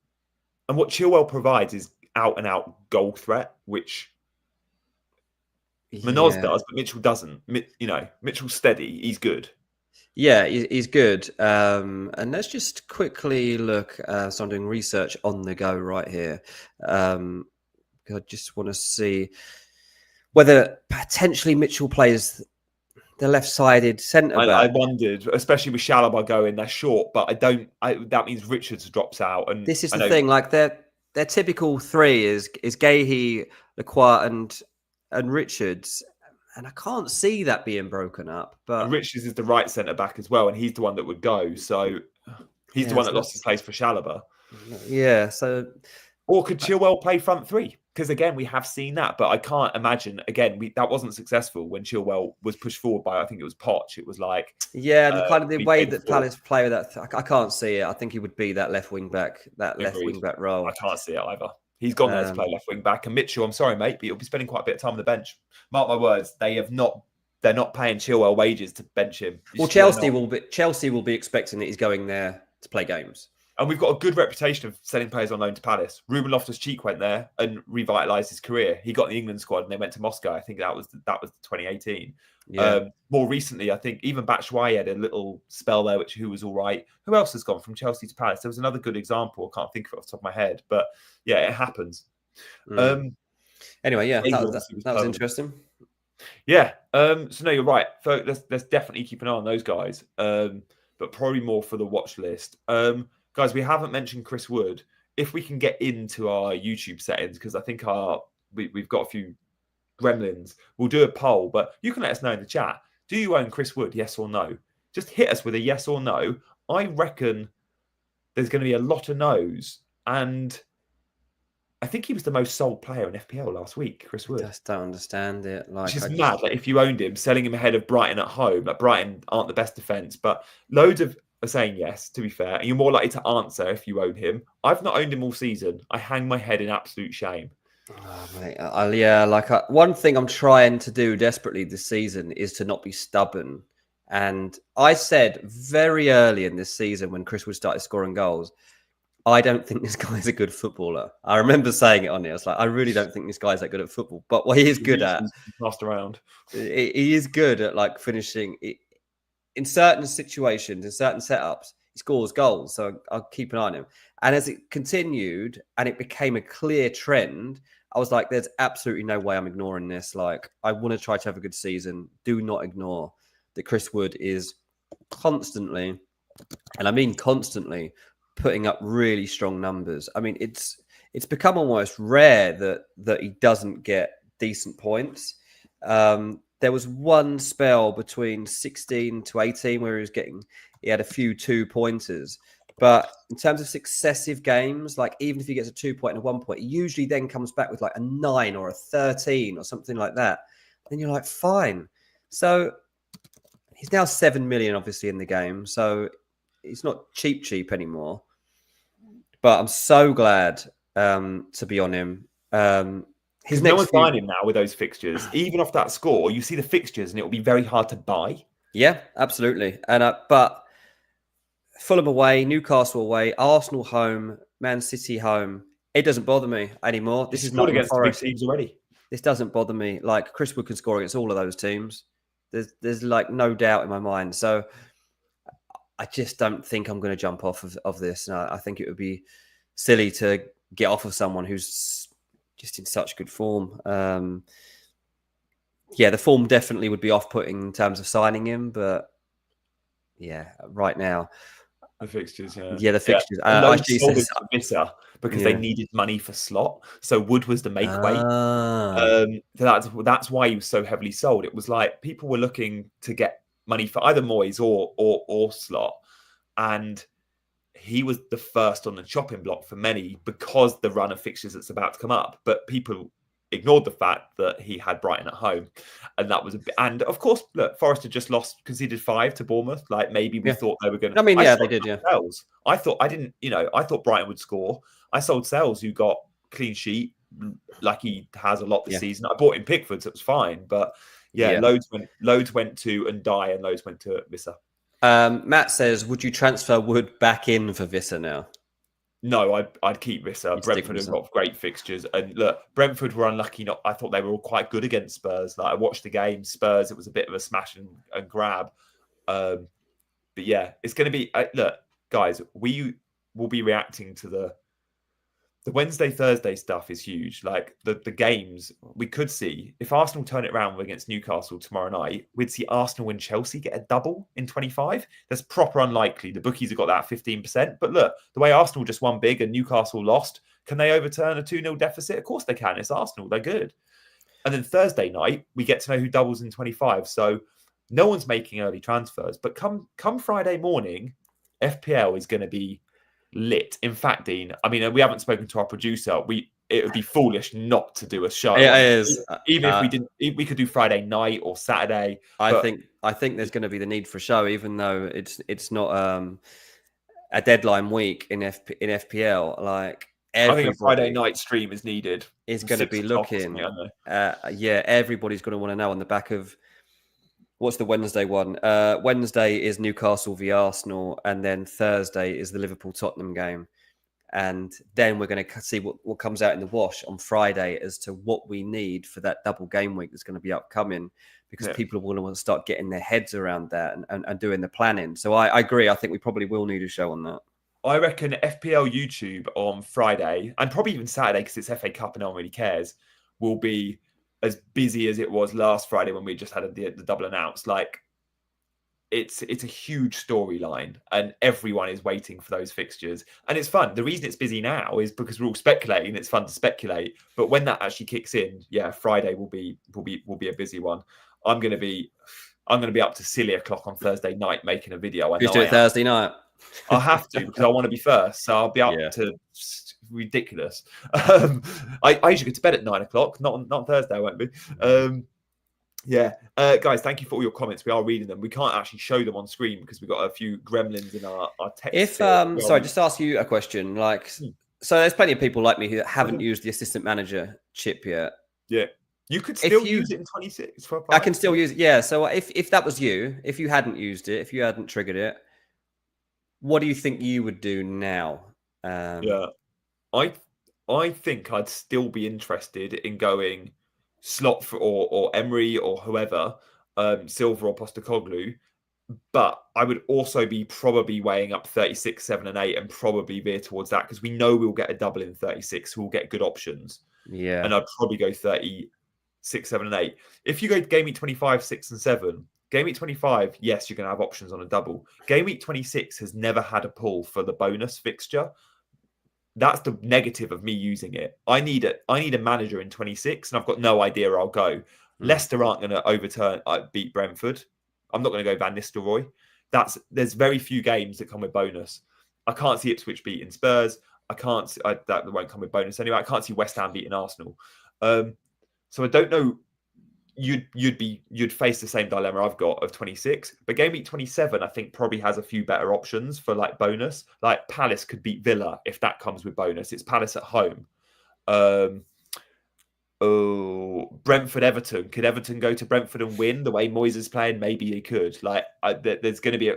A: And what Chilwell provides is out and out goal threat, which Munoz does, but Mitchell doesn't. Mitchell's steady. He's good.
B: Yeah, he's good. And let's just quickly look. So I'm doing research on the go right here. I just want to see whether potentially Mitchell plays the left-sided centre back.
A: I wondered, especially with Chalobah going, they're short, but that means Richards drops out. And
B: this is the thing, like their typical 3 is Gahey, Lacroix, and Richards, and I can't see that being broken up. But
A: Richards is the right centre back as well, and he's the one that would go. So he's the one that lost his place for Chalobah.
B: Yeah. So,
A: or could Chilwell play front 3? Because again, we have seen that, but I can't imagine. Again, that wasn't successful when Chilwell was pushed forward by, I think it was Poch. It was like,
B: the way that Palace play with that, I can't see it. I think he would be that left wing back role.
A: I can't see it either. He's gone there to play left wing back, and Mitchell, I'm sorry, mate, but he'll be spending quite a bit of time on the bench. Mark my words, they're not paying Chilwell wages to bench him.
B: Well, Chelsea will be expecting that he's going there to play games.
A: And we've got a good reputation of selling players on loan to Palace. Ruben Loftus-Cheek went there and revitalised his career. He got the England squad and they went to Moscow. I think that was 2018.
B: Yeah.
A: More recently, I think even Batshuayi had a little spell there, who was all right. Who else has gone from Chelsea to Palace? There was another good example. I can't think of it off the top of my head, but yeah, it happens.
B: Anyway, yeah, that was
A: permanent.
B: interesting.
A: Yeah. So no, you're right. So let's definitely keep an eye on those guys. But probably more for the watch list. Guys, we haven't mentioned Chris Wood. If we can get into our YouTube settings, because I think we've got a few gremlins, we'll do a poll, but you can let us know in the chat. Do you own Chris Wood, yes or no? Just hit us with a yes or no. I reckon there's going to be a lot of no's. And I think he was the most sold player in FPL last week, Chris Wood.
B: I just don't understand it.
A: Which is mad. Like, if you owned him, selling him ahead of Brighton at home. Like, Brighton aren't the best defence, but loads are saying yes, to be fair. And you're more likely to answer if you own him. I've not owned him all season. I hang my head in absolute shame.
B: Oh, mate. One thing I'm trying to do desperately this season is to not be stubborn. And I said very early in this season when Chris Wood started scoring goals, I don't think this guy's a good footballer. I remember saying it on it. I was like, I really don't think this guy's that good at football. But what he is good at,
A: passed around.
B: He is good at like finishing in certain situations, in certain setups. He scores goals, so I'll keep an eye on him. And as it continued and it became a clear trend, I was like, there's absolutely no way I'm ignoring this. Like, I want to try to have a good season. Do not ignore that Chris Wood is constantly, and I mean constantly, putting up really strong numbers. I mean, it's become almost rare that he doesn't get decent points. There was one spell between 16 to 18 where he had a few 2-pointers. But in terms of successive games, like even if he gets a 2-point and a 1-point, he usually then comes back with like a 9 or a 13 or something like that. Then you're like, fine. So he's now 7 million, obviously, in the game. So he's not cheap anymore. But I'm so glad to be on him.
A: Because no one's buying him now with those fixtures. Even off that score, you see the fixtures and it will be very hard to buy.
B: Yeah, absolutely. And but Fulham away, Newcastle away, Arsenal home, Man City home. It doesn't bother me anymore. This is not
A: against big teams already.
B: This doesn't bother me. Like, Chris Wood can score against all of those teams. There's like no doubt in my mind. So I just don't think I'm going to jump off of this. And I think it would be silly to get off of someone who's just in such good form. Yeah, the form definitely would be off-putting in terms of signing him. But yeah, right now.
A: The fixtures, yeah.
B: Yeah, the fixtures.
A: Sold it to Visser because they needed money for slot. So Wood was the make weight. So that's why he was so heavily sold. It was like people were looking to get money for either Moyes or slot, and he was the first on the chopping block for many because the run of fixtures that's about to come up. But people ignored the fact that he had Brighton at home, and that was and of course, look, Forest had just conceded 5 to Bournemouth. Like, maybe we thought they were going to.
B: I mean, yeah, they did. Yeah,
A: Sells. I thought Brighton would score. I sold Sells, who got clean sheet, like he has a lot this season. I bought in Pickford, so it was fine, but. Yeah, loads went to Ndai and loads went to Visser.
B: Matt says, would you transfer Wood back in for Visser now?
A: No, I'd keep Visser. Brentford have got great fixtures. And look, Brentford were unlucky. I thought they were all quite good against Spurs. Like, I watched the game. Spurs, it was a bit of a smash and grab. But yeah, it's going to be... look, guys, we will be reacting to the Wednesday, Thursday stuff is huge. Like the games we could see, if Arsenal turn it around against Newcastle tomorrow night, we'd see Arsenal and Chelsea get a double in 25. That's proper unlikely. The bookies have got that 15%. But look, the way Arsenal just won big and Newcastle lost, can they overturn a 2-0 deficit? Of course they can. It's Arsenal. They're good. And then Thursday night, we get to know who doubles in 25. So no one's making early transfers. But come Friday morning, FPL is going to be lit. In fact, Dean, I mean, we haven't spoken to our producer. It would be foolish not to do a show.
B: Yeah, it is.
A: Even if we didn't, we could do Friday night or Saturday.
B: I think there's going to be the need for a show, even though it's not a deadline week in FPL. Like,
A: I think a Friday night stream is needed.
B: Is going to be looking. Everybody's going to want to know on the back of What's the Wednesday one? Wednesday is Newcastle v Arsenal, and then Thursday is the Liverpool-Tottenham game. And then we're going to see what comes out in the wash on Friday as to what we need for that double game week that's going to be upcoming, because people will want to start getting their heads around that and doing the planning. So I agree. I think we probably will need a show on that.
A: I reckon FPL YouTube on Friday, and probably even Saturday, because it's FA Cup and no one really cares, will be as busy as it was last Friday when we just had the double announced. Like, it's a huge storyline, and everyone is waiting for those fixtures, and it's fun. The reason it's busy now is because we're all speculating. It's fun to speculate, but when that actually kicks in, Friday will be a busy one. I'm going to be up to silly o'clock on Thursday night making a video.
B: Just do it Thursday night.
A: I'll have to, because I want to be first, so I'll be up to ridiculous. I usually go to bed at 9 o'clock. Not on Thursday, I won't be. Guys, thank you for all your comments. We are reading them. We can't actually show them on screen because we've got a few gremlins in our text.
B: Sorry, just ask you a question. Like, so there's plenty of people like me who haven't used the assistant manager chip yet.
A: Yeah, you could still use it in 26.
B: I can still use it. Yeah. So if that was you, if you hadn't used it, if you hadn't triggered it, what do you think you would do now?
A: I think I'd still be interested in going Slot or Emery or whoever, Silva or Postecoglou, but I would also be probably weighing up 36, 7 and 8 and probably veer towards that, because we know we'll get a double in 36, so we'll get good options.
B: Yeah.
A: And I'd probably go 36, 7 and 8. If you go to Game Week 25, 6 and 7, Game Week 25, yes, you're going to have options on a double. Game Week 26 has never had a pull for the bonus fixture. That's the negative of me using it. I need a manager in 26, and I've got no idea where I'll go. Leicester aren't going to beat Brentford. I'm not going to go Van Nistelrooy. There's very few games that come with bonus. I can't see Ipswich beating Spurs. That won't come with bonus anyway. I can't see West Ham beating Arsenal. So I don't know. You'd face the same dilemma I've got of 26, but Game Week 27 I think probably has a few better options for like bonus. Like Palace could beat Villa if that comes with bonus. It's Palace at home. Brentford Everton. Could Everton go to Brentford and win the way Moyes is playing? Maybe they could. Like there's going to be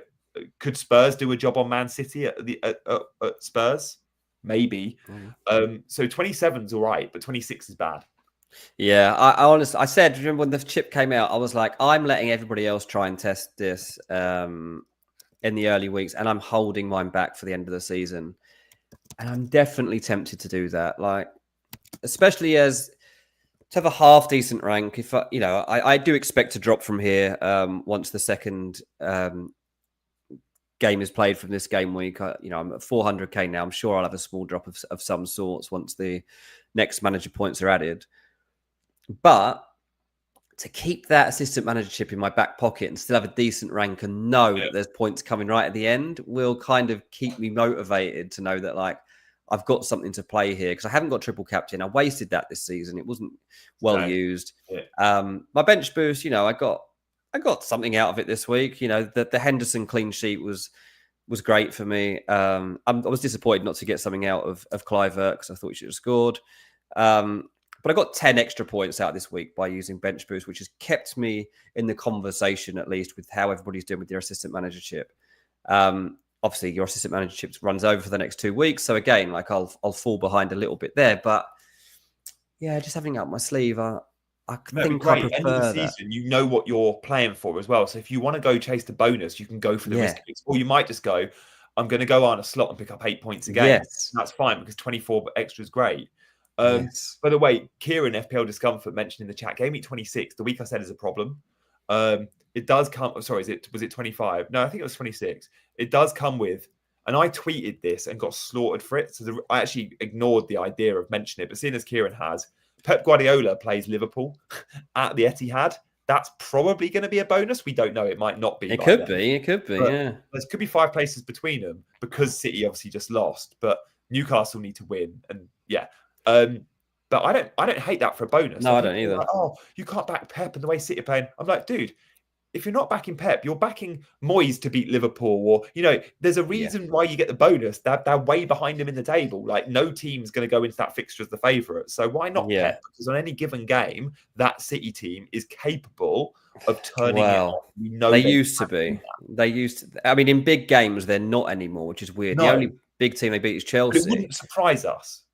A: could Spurs do a job on Man City at Spurs? Maybe. So 27's all right, but 26 is bad.
B: Yeah, I honestly, I said, remember when the chip came out, I was like, I'm letting everybody else try and test this in the early weeks, and I'm holding mine back for the end of the season. And I'm definitely tempted to do that, like, especially as to have a half decent rank. If I do expect to drop from here once the second game is played from this game week. I'm at 400k now. I'm sure I'll have a small drop of some sorts once the next manager points are added. But to keep that assistant manager chip in my back pocket and still have a decent rank and know that there's points coming right at the end will kind of keep me motivated to know that, like, I've got something to play here, because I haven't got triple captain. I wasted that this season. It wasn't well used. Yeah. My bench boost, I got something out of it this week. The Henderson clean sheet was great for me. I was disappointed not to get something out of Clivert, because I thought he should have scored. But I got 10 extra points out this week by using bench boost, which has kept me in the conversation, at least, with how everybody's doing with their assistant manager chip. Obviously, your assistant manager chip runs over for the next 2 weeks. So again, like I'll fall behind a little bit there. But yeah, just having it up my sleeve, I think I prefer
A: end of the season, you know what you're playing for as well. So if you want to go chase the bonus, you can go for the risk. Or you might just go, I'm going to go on a slot and pick up 8 points again.
B: Yes.
A: That's fine, because 24 extra is great. By the way, Kieran FPL Discomfort mentioned in the chat, Game Week 26, the week I said is a problem. It does come, sorry, was it 25? No, I think it was 26. It does come with, and I tweeted this and got slaughtered for it. So I actually ignored the idea of mentioning it. But seeing as Kieran has, Pep Guardiola plays Liverpool at the Etihad. That's probably going to be a bonus. We don't know. It might not be.
B: It could be. But yeah.
A: There could be 5 places between them, because City obviously just lost. But Newcastle need to win. And yeah. But I don't hate that for a bonus.
B: No, I don't either.
A: Like, you can't back Pep and the way City are playing. I'm like, dude, if you're not backing Pep, you're backing Moyes to beat Liverpool, or there's a reason why you get the bonus. They're way behind him in the table. Like, no team's going to go into that fixture as the favourite. So why not Pep? Because on any given game, that City team is capable of turning it
B: Well,
A: off. We know
B: they
A: they
B: used to
A: can do
B: be.
A: that.
B: They used to. I mean, in big games, they're not anymore, which is weird. The
A: No,
B: only big team they beat is
A: but it
B: Chelsea.
A: wouldn't surprise us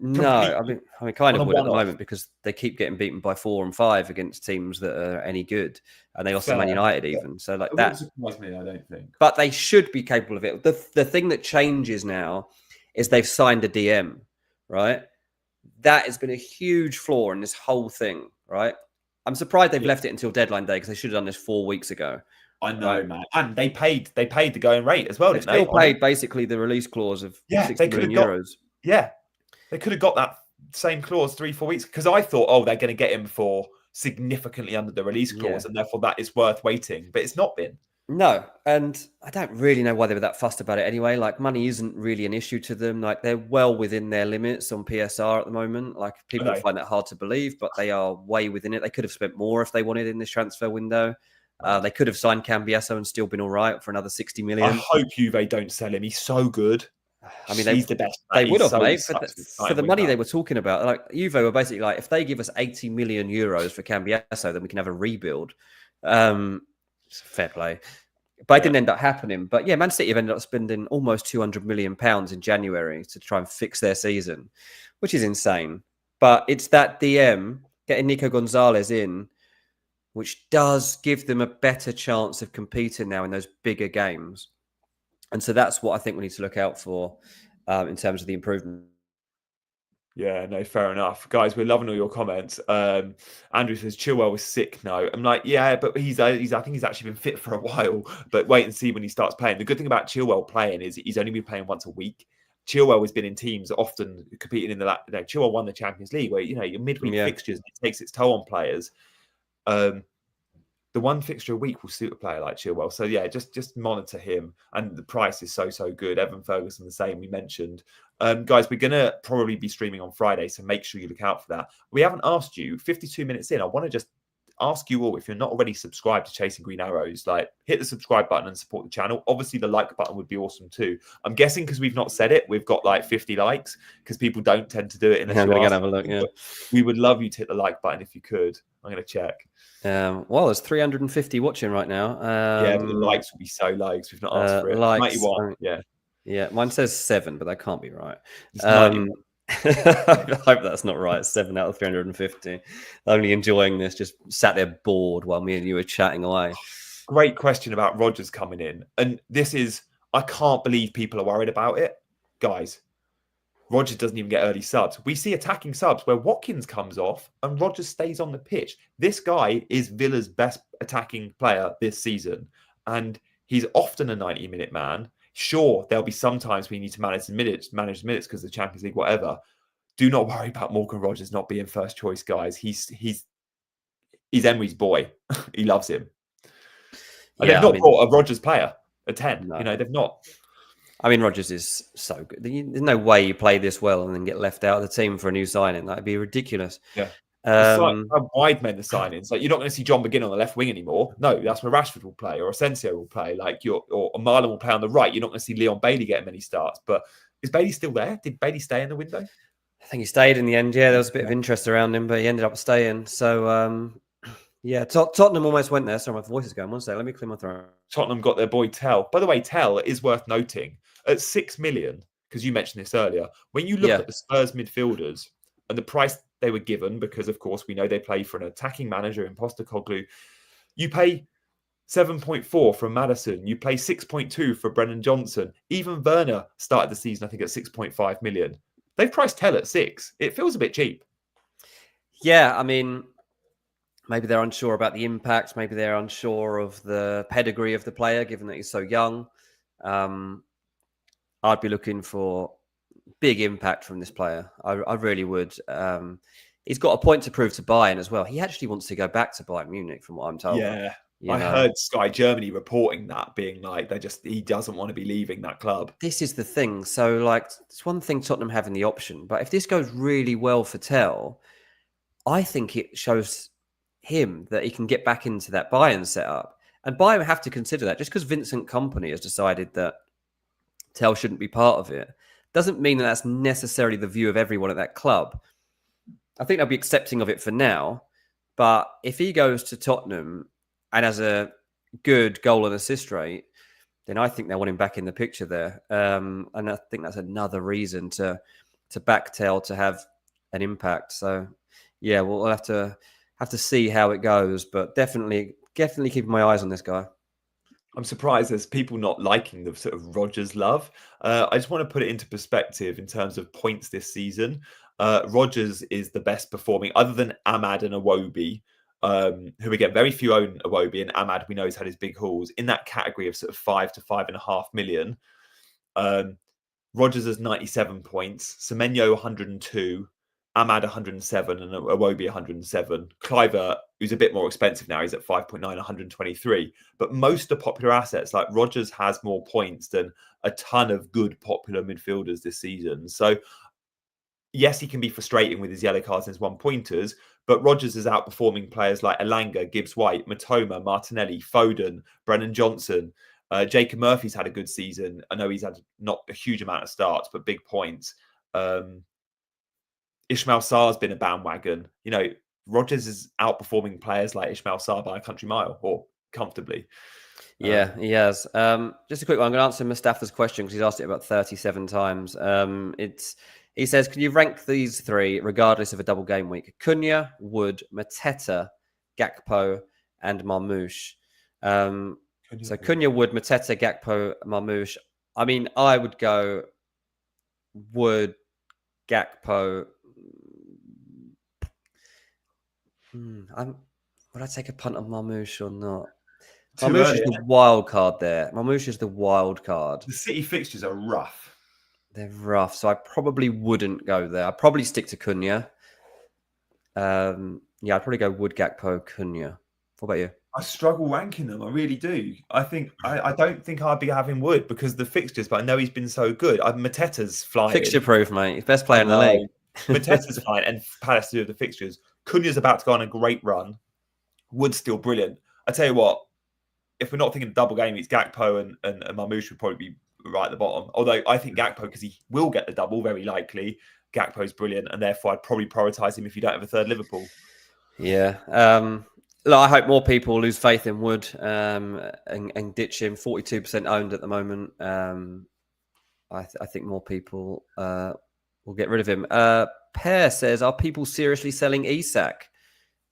B: No,
A: completely
B: I mean, kind
A: on
B: of
A: a
B: would at the
A: one-off.
B: moment because they keep getting beaten by 4 and 5 against teams that are any good, and they lost to
A: Fair.
B: Man United
A: Yeah.
B: even. So like
A: It
B: that,
A: wouldn't surprise me, I don't think.
B: but they should be capable of it. The thing that changes now is they've signed a DM, right? That has been a huge flaw in this whole thing, right? I'm surprised they've
A: Yeah.
B: left it until deadline day because they should have done this 4 weeks ago.
A: I know,
B: Right.
A: man. And they paid the going rate as well,
B: They've
A: didn't they?
B: still paid basically the release clause of
A: Yeah,
B: 60
A: they could
B: million
A: have got
B: euros.
A: yeah. They could have got that same clause 3-4 weeks because I thought, oh, they're going to get him for significantly under the release clause,
B: Yeah.
A: and therefore that is worth waiting. But it's not been.
B: No, and I don't really know why they were that fussed about it anyway. Like, money isn't really an issue to them. Like, they're well within their limits on PSR at the moment. Like, people
A: Okay.
B: find that hard to believe, but they are way within it. They could have spent more if they wanted in this transfer window. They could have signed Cambiasso and still been all right for another 60
A: I
B: million.
A: hope Juve don't sell him. He's so good.
B: I mean,
A: he's the best.
B: they would have,
A: so
B: mate, for the money they were talking about. Like, Juve were basically like, if they give us 80 million euros for Cambiasso, then we can have a rebuild. Fair play. But it didn't end up happening. But yeah, Man City have ended up spending almost £200 million in January to try and fix their season, which is insane. But it's that DM getting Nico Gonzalez in, which does give them a better chance of competing now in those bigger games. And so that's what I think we need to look out for in terms of the improvement.
A: Yeah, no, fair enough. Guys, we're loving all your comments. Andrew says Chilwell was sick. No, I'm like, yeah, but he's I think he's actually been fit for a while. But wait and see when he starts playing. The good thing about Chilwell playing is he's only been playing once a week. Chilwell has been in teams often competing in Chilwell won the Champions League, where your midweek fixtures, it takes its toll on players. The one fixture a week will suit a player like Chilwell. So yeah, just monitor him. And the price is so good. Evan Ferguson the same, we mentioned. Guys, we're gonna probably be streaming on Friday, so make sure you look out for that. We haven't asked you 52 minutes in. I want to just ask you all, if you're not already subscribed to Chasing Green Arrows, like hit the subscribe button and support the channel. Obviously the like button would be awesome too. I'm guessing because we've not said it, we've got like 50 likes because people don't tend to do it unless
B: I'm going to have a look. Yeah,
A: we would love you to hit the like button if you could. I'm going to check.
B: Well, there's 350 watching right now.
A: Yeah, but the likes will be so low because we've not asked for it.
B: Likes,
A: 91,
B: yeah, mine says 7, but that can't be right. I hope that's not right. 7 out of 350. Only enjoying this, just sat there bored while me and you were chatting away.
A: Great question about Rodgers coming in. And this is, I can't believe people are worried about it. Guys, Rodgers doesn't even get early subs. We see attacking subs where Watkins comes off and Rodgers stays on the pitch. This guy is Villa's best attacking player this season. And he's often a 90-minute man. Sure, there'll be some times we need to manage the minutes because of the Champions League, whatever. Do not worry about Morgan Rodgers not being first choice, guys. He's Emery's boy. He loves him. And they've not bought a Rodgers player, a 10.
B: No.
A: They've not.
B: I mean, Rodgers is so good. There's no way you play this well and then get left out of the team for a new signing. That'd be ridiculous.
A: Yeah. It's like how wide men the signings. Like, you're not going to see John McGinn on the left wing anymore. No, that's where Rashford will play, or Asensio will play. Or Marlon will play on the right. You're not going to see Leon Bailey getting many starts. But is Bailey still there? Did Bailey stay in the window?
B: I think he stayed in the end. Yeah, there was a bit of interest around him, but he ended up staying. So yeah, Tottenham almost went there. Sorry, my voice is going. One second, let me clear my throat.
A: Tottenham got their boy Tell. By the way, Tell is worth noting at 6 million, because you mentioned this earlier. When you look at the Spurs midfielders and the price they were given, because of course we know they play for an attacking manager in Postecoglou, you pay 7.4 from Maddison, you pay 6.2 for Brennan Johnson. Even Werner started the season, I think, at 6.5 million. They've priced Tell at 6. It feels a bit cheap.
B: Yeah, I mean, maybe they're unsure about the impact. Maybe they're unsure of the pedigree of the player, given that he's so young. I'd be looking for big impact from this player. I really would. He's got a point to prove to Bayern as well. He actually wants to go back to Bayern Munich, from what I'm told.
A: Yeah, I heard Sky Germany reporting that, being like, he doesn't want to be leaving that club.
B: This is the thing. So, like, it's one thing Tottenham having the option, but if this goes really well for Tell, I think it shows him that he can get back into that Bayern setup. And Bayern have to consider that. Just because Vincent Kompany has decided that Tell shouldn't be part of it doesn't mean that that's necessarily the view of everyone at that club. I think they'll be accepting of it for now, But if he goes to Tottenham and has a good goal and assist rate, then I think they want him back in the picture there. And I think that's another reason to back Tell to have an impact. So yeah, we'll have to see how it goes, but definitely keeping my eyes on this guy.
A: I'm surprised there's people not liking the sort of Rodgers love. I just want to put it into perspective in terms of points this season. Rodgers is the best performing, other than Ahmad and Iwobi, who again, very few own Iwobi, and Ahmad, we know, has had his big hauls in that category of sort of 5 to 5.5 million. Rodgers has 97 points, Semenyo 102, Ahmad 107, and Iwobi 107. Cliver, who's a bit more expensive now, he's at 5.9, 123. But most of the popular assets, like Rodgers, has more points than a ton of good popular midfielders this season. So yes, he can be frustrating with his yellow cards and his one-pointers, but Rodgers is outperforming players like Elanga, Gibbs-White, Matoma, Martinelli, Foden, Brennan Johnson. Jacob Murphy's had a good season. I know he's had not a huge amount of starts, but big points. Ismail Sarr's been a bandwagon. You know, Rodgers is outperforming players like Ismail Sarr by a country mile, or comfortably.
B: Yeah, he has. Just a quick one. I'm going to answer Mustafa's question because he's asked it about 37 times. He says, can you rank these three regardless of a double game week? Cunha, Wood, Mateta, Gakpo, and Marmoush. So Cunha, Wood, Mateta, Gakpo, Marmoush. I mean, I would go Wood, Gakpo. Would I take a punt on Marmoush or not? Marmoush is the wild card there. Marmoush is the wild card.
A: The City fixtures are rough.
B: They're rough, so I probably wouldn't go there. I'd probably stick to Cunha. Yeah, I'd probably go Wood, Gakpo, Cunha. What about you?
A: I struggle ranking them. I really do. I think I don't think I'd be having Wood because of the fixtures, but I know he's been so good. Mateta's flying.
B: Fixture proof, mate. He's best player in the league.
A: Mateta's fine, and Palace do the fixtures. Cunha's about to go on a great run. Wood's still brilliant. I tell you what, if we're not thinking of double game, it's Gakpo and Marmoush would probably be right at the bottom. Although I think Gakpo, because he will get the double, very likely. Gakpo's brilliant, and therefore I'd probably prioritise him if you don't have a third Liverpool.
B: Yeah. Look, I hope more people lose faith in Wood and ditch him. 42% owned at the moment. I think more people will get rid of him. Pear says, are people seriously selling Isak?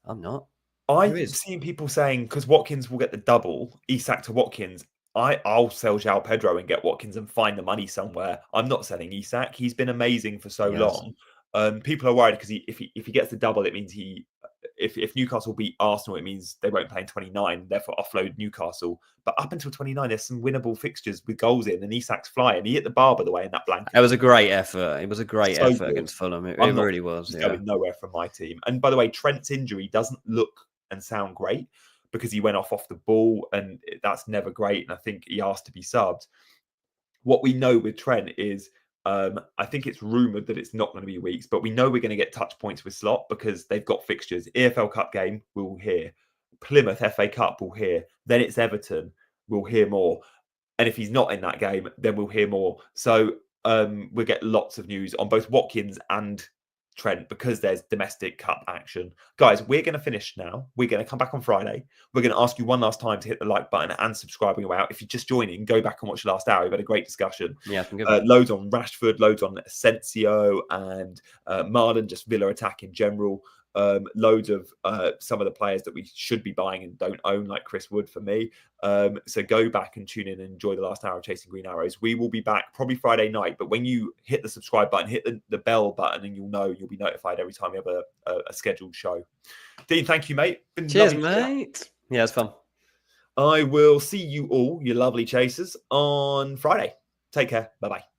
B: I'm not.
A: I've seen people saying, because Watkins will get the double, Isak to Watkins, I'll sell João Pedro and get Watkins and find the money somewhere. I'm not selling Isak. He's been amazing for so long. People are worried because if he gets the double, it means if Newcastle beat Arsenal, it means they won't play in 29, therefore offload Newcastle. But up until 29, there's some winnable fixtures with goals in, and Isak's flying. He hit the bar, by the way, in that blanket.
B: It was a great effort. It was a great effort against Fulham. It really was.
A: He's going nowhere from my team. And by the way, Trent's injury doesn't look and sound great because he went off the ball, and that's never great. And I think he asked to be subbed. What we know with Trent is, I think it's rumoured that it's not going to be weeks, but we know we're going to get touch points with Slot because they've got fixtures. EFL Cup game, we'll hear. Plymouth FA Cup, we'll hear. Then it's Everton, we'll hear more. And if he's not in that game, then we'll hear more. So we'll get lots of news on both Watkins and Trent because there's domestic cup action. Guys, we're going to finish now. We're going to come back on Friday. We're going to ask you one last time to hit the like button and subscribe when you're out. If you're just joining, go back and watch the last hour. We've had a great discussion.
B: Yeah,
A: loads on Rashford, loads on Asensio and Marlon, just Villa attack in general. Loads of some of the players that we should be buying and don't own, like Chris Wood for me. So go back and tune in and enjoy the last hour of Chasing Green Arrows. We will be back probably Friday night, but when you hit the subscribe button, hit the bell button, and you'll be notified every time we have a scheduled show. Dean, thank you, mate.
B: Cheers, mate. Yeah, it's fun.
A: I will see you all, you lovely chasers, on Friday. Take care. Bye-bye.